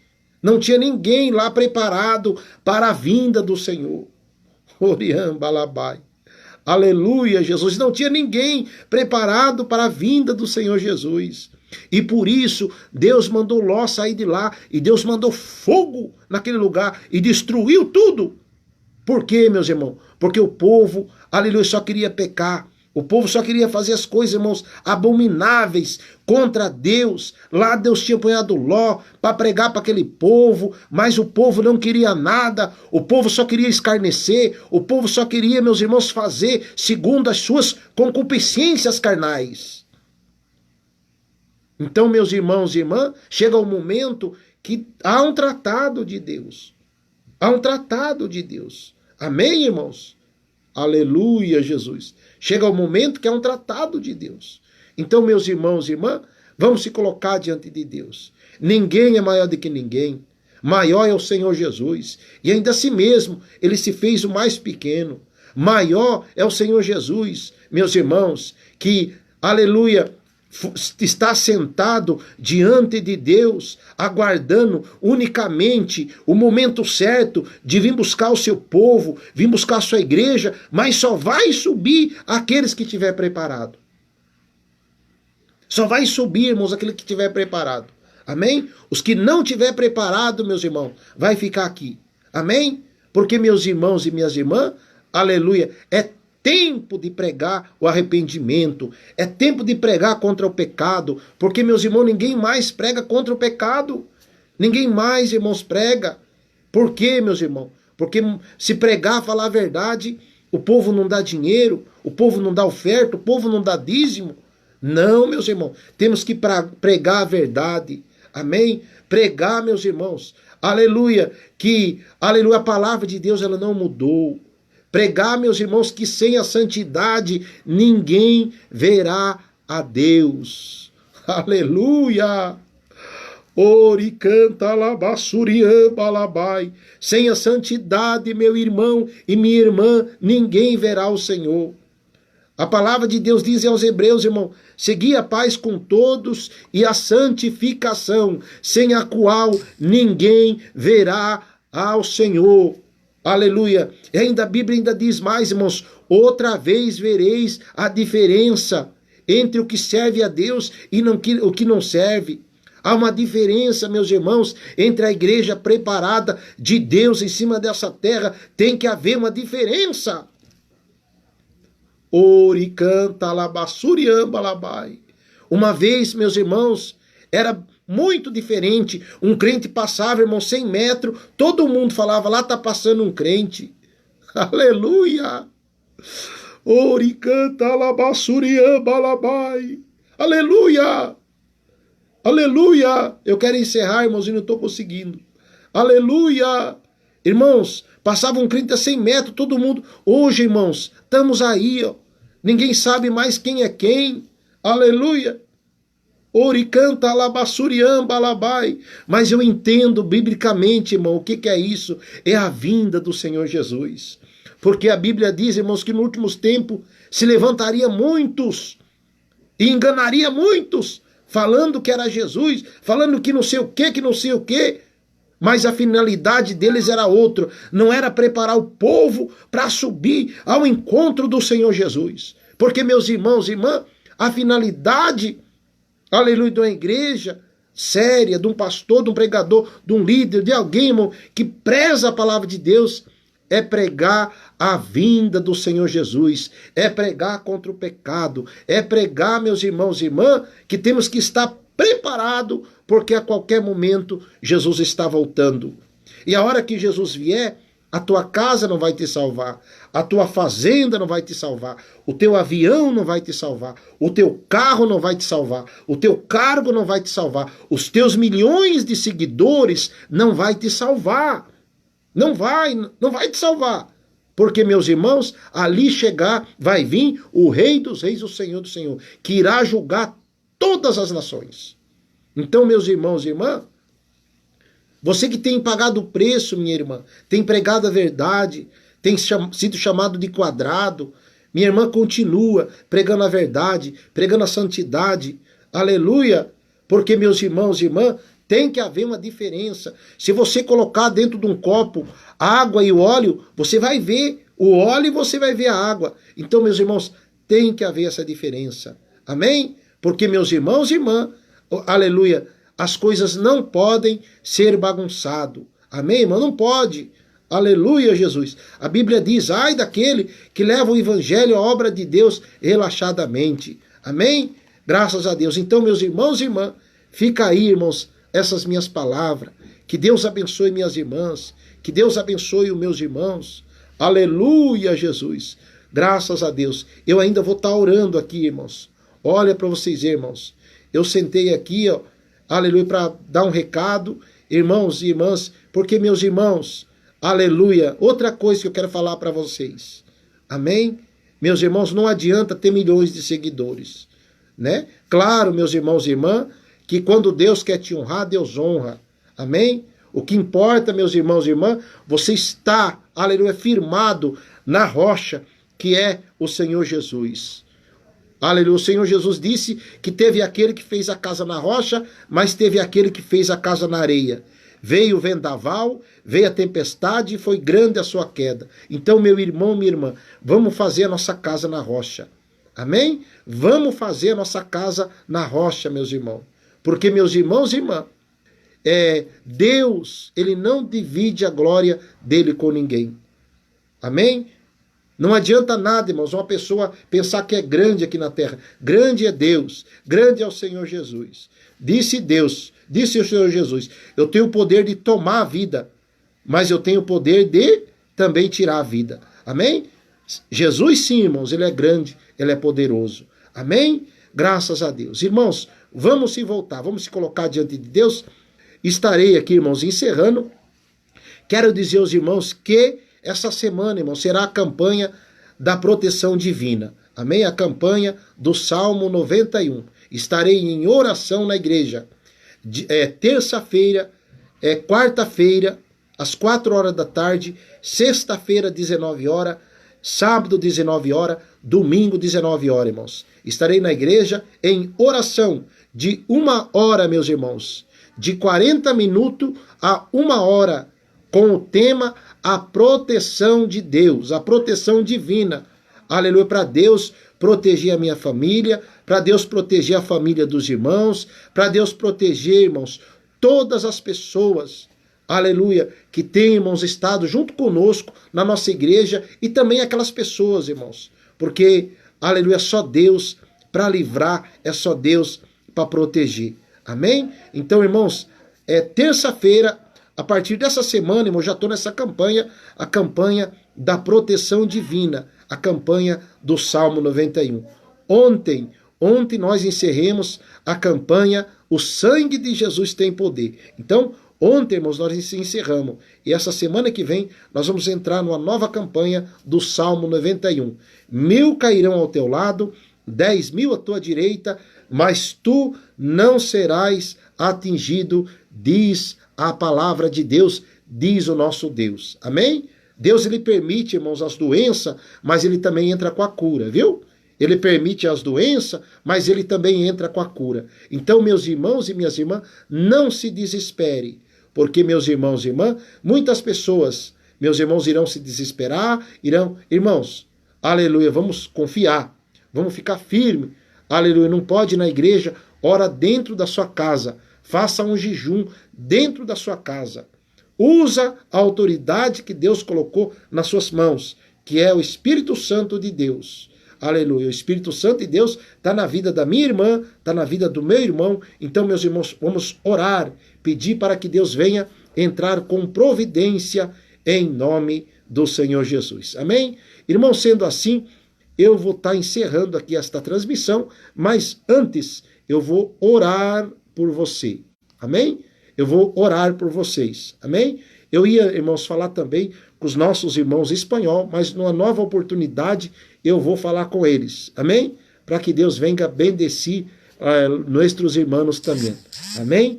lá preparado para a vinda do Senhor. Oriam balabai. Aleluia, Jesus. Não tinha ninguém preparado para a vinda do Senhor Jesus. E por isso, Deus mandou Ló sair de lá. E Deus mandou fogo naquele lugar e destruiu tudo. Por quê, meus irmãos? Porque o povo, aleluia, só queria pecar. O povo só queria fazer as coisas, irmãos, abomináveis contra Deus. Lá Deus tinha apanhado Ló para pregar para aquele povo, mas o povo não queria nada. O povo só queria escarnecer. O povo só queria, meus irmãos, fazer segundo as suas concupiscências carnais. Então, meus irmãos e irmãs, chega o momento que há um tratado de Deus. Há um tratado de Deus. Amém, irmãos? Aleluia, Jesus. Chega o momento que é um tratado de Deus. Então, meus irmãos e irmãs, vamos se colocar diante de Deus. Ninguém é maior do que ninguém. Maior é o Senhor Jesus. E ainda assim mesmo, ele se fez o mais pequeno. Maior é o Senhor Jesus, meus irmãos, que, aleluia, está sentado diante de Deus, aguardando unicamente o momento certo de vir buscar o seu povo, vir buscar a sua igreja, mas só vai subir aqueles que tiver preparado. Só vai subir, irmãos, aquele que tiver preparado. Amém? Os que não tiver preparado, meus irmãos, vai ficar aqui. Amém? Porque, meus irmãos e minhas irmãs, aleluia, é tempo de pregar o arrependimento, é tempo de pregar contra o pecado, porque, meus irmãos, ninguém mais prega contra o pecado, ninguém mais, irmãos, prega. Por quê, meus irmãos? Porque se pregar, falar a verdade, o povo não dá dinheiro, o povo não dá oferta, o povo não dá dízimo. Não, meus irmãos, temos que pregar a verdade, amém? Pregar, meus irmãos, aleluia, que, aleluia, a palavra de Deus, ela não mudou. Pregar, meus irmãos, que sem a santidade ninguém verá a Deus. Aleluia! Ori canta labassuriamba labai. Sem a santidade, meu irmão e minha irmã, ninguém verá o Senhor. A palavra de Deus diz aos Hebreus, irmão, segui a paz com todos e a santificação, sem a qual ninguém verá ao Senhor. Aleluia. E ainda a Bíblia ainda diz mais, irmãos, outra vez vereis a diferença entre o que serve a Deus e o que não serve. Há uma diferença, meus irmãos, entre a igreja preparada de Deus em cima dessa terra. Tem que haver uma diferença. Ori canta labassuriamba labai. Uma vez, meus irmãos, era muito diferente. Um crente passava, irmão, 100 metros, todo mundo falava, lá está passando um crente. Aleluia! Ori canta labassuriamba labai. Aleluia! Aleluia! Eu quero encerrar, irmãos, e não estou conseguindo. Aleluia! Irmãos, passava um crente a 100 metros, todo mundo. Hoje, irmãos, estamos aí, ó. Ninguém sabe mais quem é quem. Aleluia! Ori canta labassuriamba labai. Mas eu entendo biblicamente, irmão, o que é isso? É a vinda do Senhor Jesus. Porque a Bíblia diz, irmãos, que nos últimos tempos se levantaria muitos e enganaria muitos, falando que era Jesus, falando que não sei o que, mas a finalidade deles era outra, não era preparar o povo para subir ao encontro do Senhor Jesus. Porque, meus irmãos e irmãs, a finalidade, aleluia, de uma igreja séria, de um pastor, de um pregador, de um líder, de alguém, irmão, que preza a palavra de Deus, é pregar a vinda do Senhor Jesus, é pregar contra o pecado, é pregar, meus irmãos e irmãs, que temos que estar preparado, porque a qualquer momento Jesus está voltando. E a hora que Jesus vier, a tua casa não vai te salvar, a tua fazenda não vai te salvar, o teu avião não vai te salvar, o teu carro não vai te salvar, o teu cargo não vai te salvar, os teus milhões de seguidores não vai te salvar. Não vai te salvar. Porque, meus irmãos, ali chegar, vai vir o Rei dos Reis, o Senhor do Senhor, que irá julgar todas as nações. Então, meus irmãos e irmãs, você que tem pagado o preço, minha irmã, tem pregado a verdade, tem sido chamado de quadrado, minha irmã continua pregando a verdade, pregando a santidade, aleluia, porque, meus irmãos e irmãs, tem que haver uma diferença. Se você colocar dentro de um copo água e óleo, você vai ver o óleo e você vai ver a água. Então, meus irmãos, tem que haver essa diferença. Amém? Porque, meus irmãos e irmãs, aleluia, as coisas não podem ser bagunçado. Amém, irmão? Não pode. Aleluia, Jesus. A Bíblia diz, ai daquele que leva o evangelho, a obra de Deus, relaxadamente. Amém? Graças a Deus. Então, meus irmãos e irmãs, fica aí, irmãos, essas minhas palavras. Que Deus abençoe minhas irmãs. Que Deus abençoe os meus irmãos. Aleluia, Jesus. Graças a Deus. Eu ainda vou estar orando aqui, irmãos. Olha para vocês, irmãos. Eu sentei aqui, ó, aleluia, para dar um recado, irmãos e irmãs, porque, meus irmãos, aleluia, outra coisa que eu quero falar para vocês. Amém? Meus irmãos, não adianta ter milhões de seguidores, né? Claro, meus irmãos e irmãs, que quando Deus quer te honrar, Deus honra. Amém? O que importa, meus irmãos e irmãs, você está, aleluia, firmado na rocha, que é o Senhor Jesus. Aleluia, o Senhor Jesus disse que teve aquele que fez a casa na rocha, mas teve aquele que fez a casa na areia. Veio o vendaval, veio a tempestade e foi grande a sua queda. Então, meu irmão, minha irmã, vamos fazer a nossa casa na rocha. Amém? Vamos fazer a nossa casa na rocha, meus irmãos. Porque, meus irmãos e irmãs, Deus, ele não divide a glória dele com ninguém. Amém? Não adianta nada, irmãos, uma pessoa pensar que é grande aqui na terra. Grande é Deus, grande é o Senhor Jesus. Disse Deus, disse o Senhor Jesus, eu tenho o poder de tomar a vida, mas eu tenho o poder de também tirar a vida. Amém? Jesus sim, irmãos, ele é grande, ele é poderoso. Amém? Graças a Deus. Irmãos, vamos se voltar, vamos se colocar diante de Deus. Estarei aqui, irmãos, encerrando. Quero dizer aos irmãos que essa semana, irmãos, será a campanha da proteção divina. Amém? A campanha do Salmo 91. Estarei em oração na igreja. terça-feira, quarta-feira, às 4 horas da tarde, sexta-feira, 19 horas, sábado, 19 horas, domingo, 19 horas, irmãos. Estarei na igreja em oração de 1 hora, meus irmãos, de 40 minutos a 1 hora, com o tema a proteção de Deus, a proteção divina. Aleluia, para Deus proteger a minha família, para Deus proteger a família dos irmãos, para Deus proteger, irmãos, todas as pessoas, aleluia, que tem, irmãos, estado junto conosco na nossa igreja e também aquelas pessoas, irmãos, porque, aleluia, é só Deus para livrar, é só Deus para proteger. Amém? Então, irmãos, terça-feira, a partir dessa semana, irmão, já estou nessa campanha, a campanha da proteção divina, a campanha do Salmo 91. Ontem nós encerremos a campanha O Sangue de Jesus Tem Poder. Então, ontem, irmãos, nós encerramos. E essa semana que vem, nós vamos entrar numa nova campanha do Salmo 91. 1000 cairão ao teu lado, 10.000 à tua direita, mas tu não serás atingido, diz a palavra de Deus, diz o nosso Deus. Amém? Deus, ele permite, irmãos, as doenças, mas ele também entra com a cura, viu? Ele permite as doenças, mas ele também entra com a cura. Então, meus irmãos e minhas irmãs, não se desespere, porque, meus irmãos e irmãs, muitas pessoas, meus irmãos, irão se desesperar, irmãos, aleluia, vamos confiar, vamos ficar firme, aleluia, não pode ir na igreja, ora dentro da sua casa, faça um jejum dentro da sua casa. Usa a autoridade que Deus colocou nas suas mãos, que é o Espírito Santo de Deus. Aleluia. O Espírito Santo de Deus está na vida da minha irmã, está na vida do meu irmão. Então, meus irmãos, vamos orar, pedir para que Deus venha entrar com providência em nome do Senhor Jesus. Amém? Irmão, sendo assim, eu vou estar encerrando aqui esta transmissão, mas antes eu vou orar por você. Amém? Eu vou orar por vocês. Amém? Eu ia, irmãos, falar também com os nossos irmãos espanhol, mas numa nova oportunidade eu vou falar com eles. Amém? Para que Deus venha bendecir nossos irmãos também. Amém?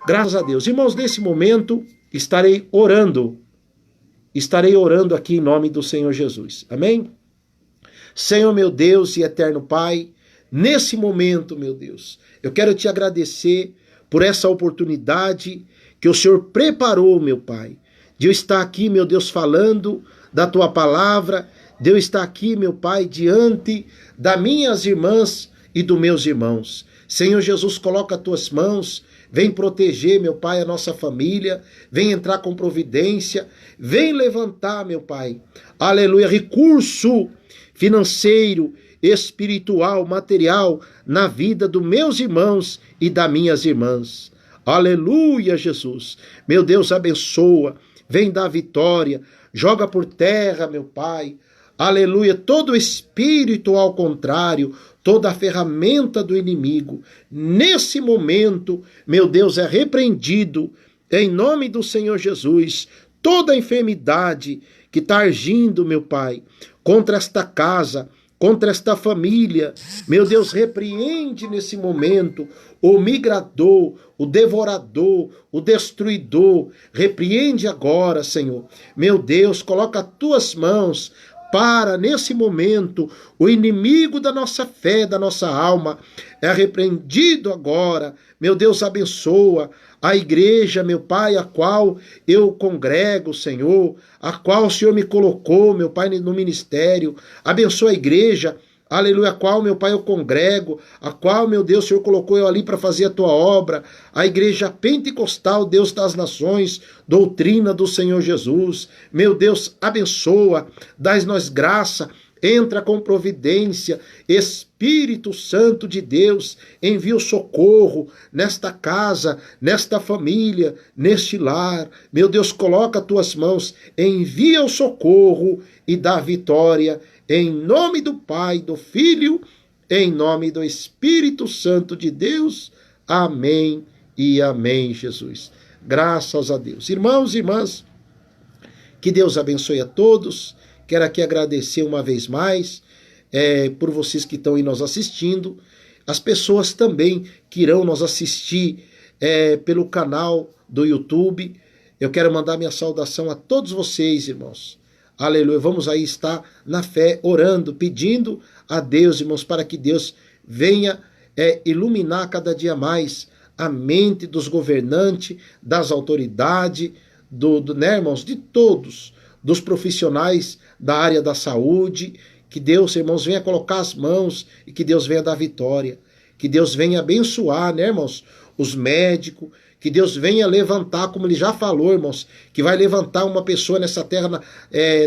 Graças a Deus. Irmãos, nesse momento estarei orando aqui em nome do Senhor Jesus. Amém? Senhor, meu Deus e eterno Pai, nesse momento, meu Deus, eu quero te agradecer por essa oportunidade que o Senhor preparou, meu Pai, de eu estar aqui, meu Deus, falando da Tua palavra, de eu estar aqui, meu Pai, diante das minhas irmãs e dos meus irmãos. Senhor Jesus, coloca as Tuas mãos, vem proteger, meu Pai, a nossa família, vem entrar com providência, vem levantar, meu Pai, aleluia, recurso financeiro, espiritual, material, na vida dos meus irmãos e das minhas irmãs. Aleluia, Jesus. Meu Deus, abençoa, vem dar vitória, joga por terra, meu Pai. Aleluia, todo espírito ao contrário, toda a ferramenta do inimigo, nesse momento, meu Deus, é repreendido, em nome do Senhor Jesus, toda a enfermidade que está agindo, meu Pai, contra esta casa, contra esta família, meu Deus, repreende nesse momento o migrador, o devorador, o destruidor, repreende agora, Senhor. Meu Deus, coloca as tuas mãos para, nesse momento, o inimigo da nossa fé, da nossa alma, é repreendido agora. Meu Deus, abençoa a igreja, meu Pai, a qual eu congrego, Senhor, a qual o Senhor me colocou, meu Pai, no ministério. Abençoa a igreja, aleluia, a qual, meu Pai, eu congrego, a qual, meu Deus, o Senhor colocou eu ali para fazer a Tua obra, a igreja pentecostal, Deus das nações, doutrina do Senhor Jesus. Meu Deus, abençoa, dás-nos graça, entra com providência, Espírito Santo de Deus, envia o socorro nesta casa, nesta família, neste lar. Meu Deus, coloca as tuas mãos, envia o socorro e dá vitória, em nome do Pai, do Filho, em nome do Espírito Santo de Deus. Amém e amém, Jesus. Graças a Deus. Irmãos e irmãs, que Deus abençoe a todos. Quero aqui agradecer uma vez mais por vocês que estão aí nos assistindo, as pessoas também que irão nos assistir pelo canal do YouTube. Eu quero mandar minha saudação a todos vocês, irmãos. Aleluia. Vamos aí estar na fé, orando, pedindo a Deus, irmãos, para que Deus venha iluminar cada dia mais a mente dos governantes, das autoridades, né, irmãos, de todos, dos profissionais da área da saúde. Que Deus, irmãos, venha colocar as mãos e que Deus venha dar vitória. Que Deus venha abençoar, né, irmãos, os médicos. Que Deus venha levantar, como ele já falou, irmãos, que vai levantar uma pessoa nessa terra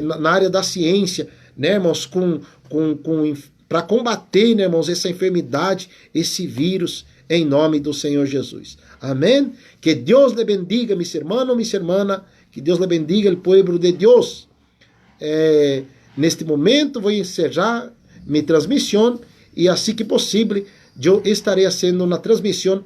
na área da ciência, né, irmãos, para combater, né, irmãos, essa enfermidade, esse vírus, em nome do Senhor Jesus. Amém? Que Deus lhe bendiga, mis hermanos, mis hermanas, que Deus lhe bendiga, o povo de Deus. Neste momento vou encerrar minha transmissão e assim que possível eu estarei fazendo uma transmissão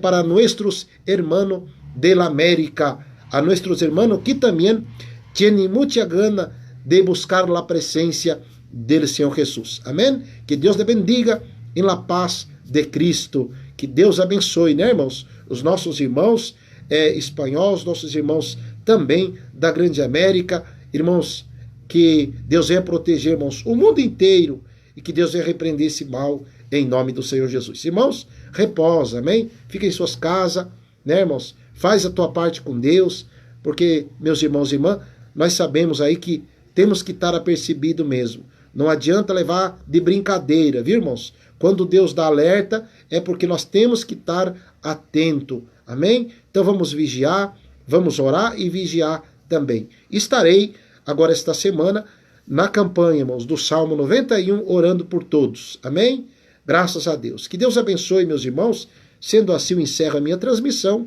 para nossos hermanos de la América, a nossos hermanos que também têm muita gana de buscar a presença do Senhor Jesus. Amém? Que Deus lhe bendiga em la paz de Cristo. Que Deus abençoe, né, irmãos? Os nossos irmãos espanhóis, nossos irmãos também da Grande América, irmãos, que Deus venha proteger, irmãos, o mundo inteiro e que Deus venha repreender esse mal em nome do Senhor Jesus. Irmãos, reposa, amém? Fica em suas casas, né, irmãos? Faz a tua parte com Deus, porque, meus irmãos e irmãs, nós sabemos aí que temos que estar apercebido mesmo. Não adianta levar de brincadeira, viu, irmãos? Quando Deus dá alerta, é porque nós temos que estar atento, amém? Então vamos vigiar, vamos orar e vigiar também. Estarei agora esta semana na campanha, irmãos, do Salmo 91, orando por todos, amém? Graças a Deus. Que Deus abençoe, meus irmãos. Sendo assim, eu encerro a minha transmissão.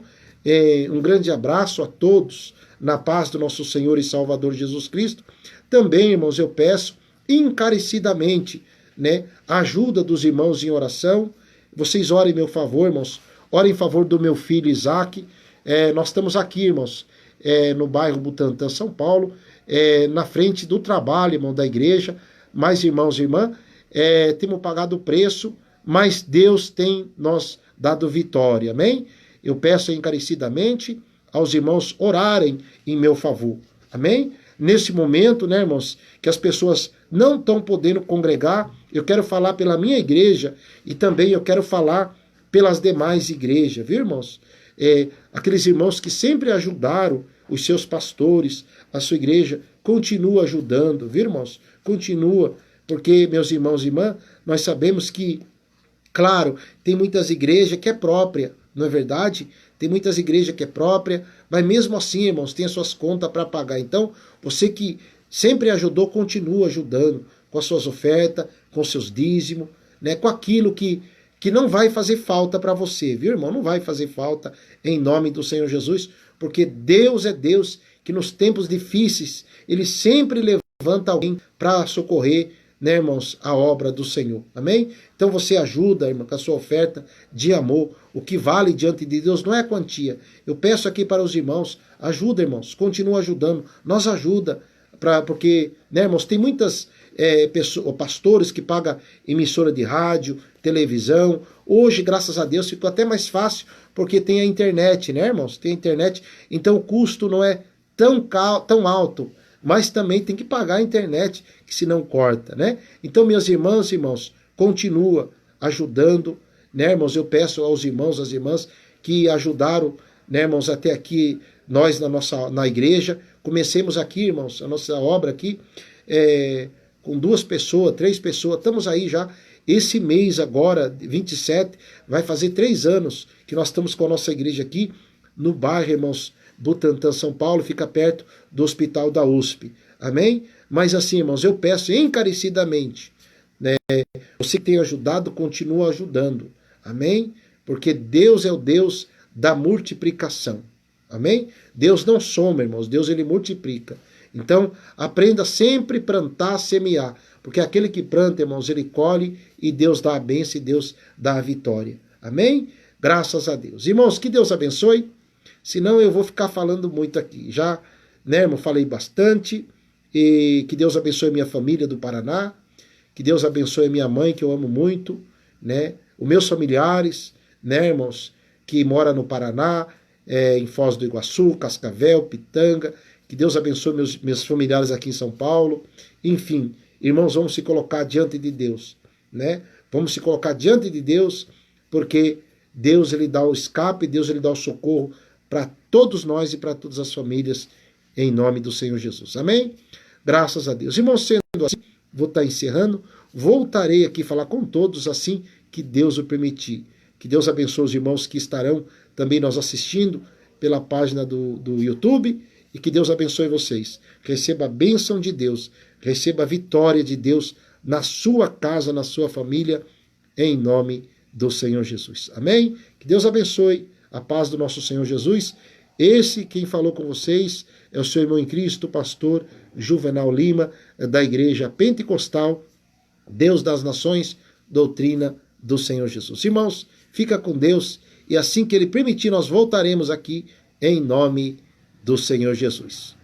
Um grande abraço a todos, na paz do nosso Senhor e Salvador Jesus Cristo. Também, irmãos, eu peço encarecidamente, né, a ajuda dos irmãos em oração. Vocês orem em meu favor, irmãos. Orem em favor do meu filho Isaac. Nós estamos aqui, irmãos, no bairro Butantã, São Paulo, na frente do trabalho, irmão, da igreja. Mas, irmãos e irmãs, temos pagado o preço, mas Deus tem nos dado vitória, amém? Eu peço encarecidamente aos irmãos orarem em meu favor, amém? Nesse momento, né, irmãos, que as pessoas não estão podendo congregar, eu quero falar pela minha igreja e também eu quero falar pelas demais igrejas, viu, irmãos? Aqueles irmãos que sempre ajudaram os seus pastores, a sua igreja, continua ajudando, viu, irmãos? Continua, porque, meus irmãos e irmãs, nós sabemos que, claro, tem muitas igrejas que é própria, não é verdade? Tem muitas igrejas que é própria, mas mesmo assim, irmãos, tem as suas contas para pagar. Então, você que sempre ajudou, continua ajudando com as suas ofertas, com seus dízimos, né, com aquilo que não vai fazer falta para você, viu, irmão? Não vai fazer falta em nome do Senhor Jesus, porque Deus é Deus que nos tempos difíceis, Ele sempre levanta alguém para socorrer, né, irmãos, a obra do Senhor, amém? Então você ajuda, irmão, com a sua oferta de amor. O que vale diante de Deus não é a quantia. Eu peço aqui para os irmãos, ajuda, irmãos, continua ajudando, nos ajuda, porque, né, irmãos, tem muitas pastores que pagam emissora de rádio, televisão. Hoje, graças a Deus, ficou até mais fácil, porque tem a internet, né, irmãos? Tem a internet, então o custo não é tão alto, mas também tem que pagar a internet, que senão corta, né? Então, meus irmãos e irmãos, continua ajudando, né, irmãos? Eu peço aos irmãos, às irmãs que ajudaram, né, irmãos, até aqui, nós na igreja. Comecemos aqui, irmãos, a nossa obra aqui, com 2 pessoas, 3 pessoas, estamos aí já. Esse mês agora, 27, vai fazer 3 anos que nós estamos com a nossa igreja aqui, no bairro, irmãos, Butantã, São Paulo, fica perto do hospital da USP, amém? Mas assim, irmãos, eu peço encarecidamente, né, você que tem ajudado, continua ajudando, amém? Porque Deus é o Deus da multiplicação, amém? Deus não soma, irmãos, Deus ele multiplica. Então, aprenda sempre a plantar, semear, porque aquele que planta, irmãos, ele colhe e Deus dá a bênção e Deus dá a vitória, amém? Graças a Deus. Irmãos, que Deus abençoe. Senão eu vou ficar falando muito aqui. Já, né, irmão, falei bastante. E que Deus abençoe minha família do Paraná. Que Deus abençoe minha mãe, que eu amo muito, né? Os meus familiares, né, irmãos? que mora no Paraná, em Foz do Iguaçu, Cascavel, Pitanga. Que Deus abençoe meus familiares aqui em São Paulo. Enfim, irmãos, vamos se colocar diante de Deus, né? Vamos se colocar diante de Deus, porque Deus ele dá o escape, Deus ele dá o socorro para todos nós e para todas as famílias, em nome do Senhor Jesus. Amém? Graças a Deus. Irmãos, sendo assim, vou estar encerrando. Voltarei aqui falar com todos assim que Deus o permitir. Que Deus abençoe os irmãos que estarão também nos assistindo pela página do YouTube e que Deus abençoe vocês. Receba a bênção de Deus, receba a vitória de Deus na sua casa, na sua família, em nome do Senhor Jesus. Amém? Que Deus abençoe a paz do nosso Senhor Jesus. Esse quem falou com vocês é o seu irmão em Cristo, pastor Juvenal Lima, da Igreja Pentecostal Deus das Nações, doutrina do Senhor Jesus. Irmãos, fica com Deus e assim que Ele permitir, nós voltaremos aqui em nome do Senhor Jesus.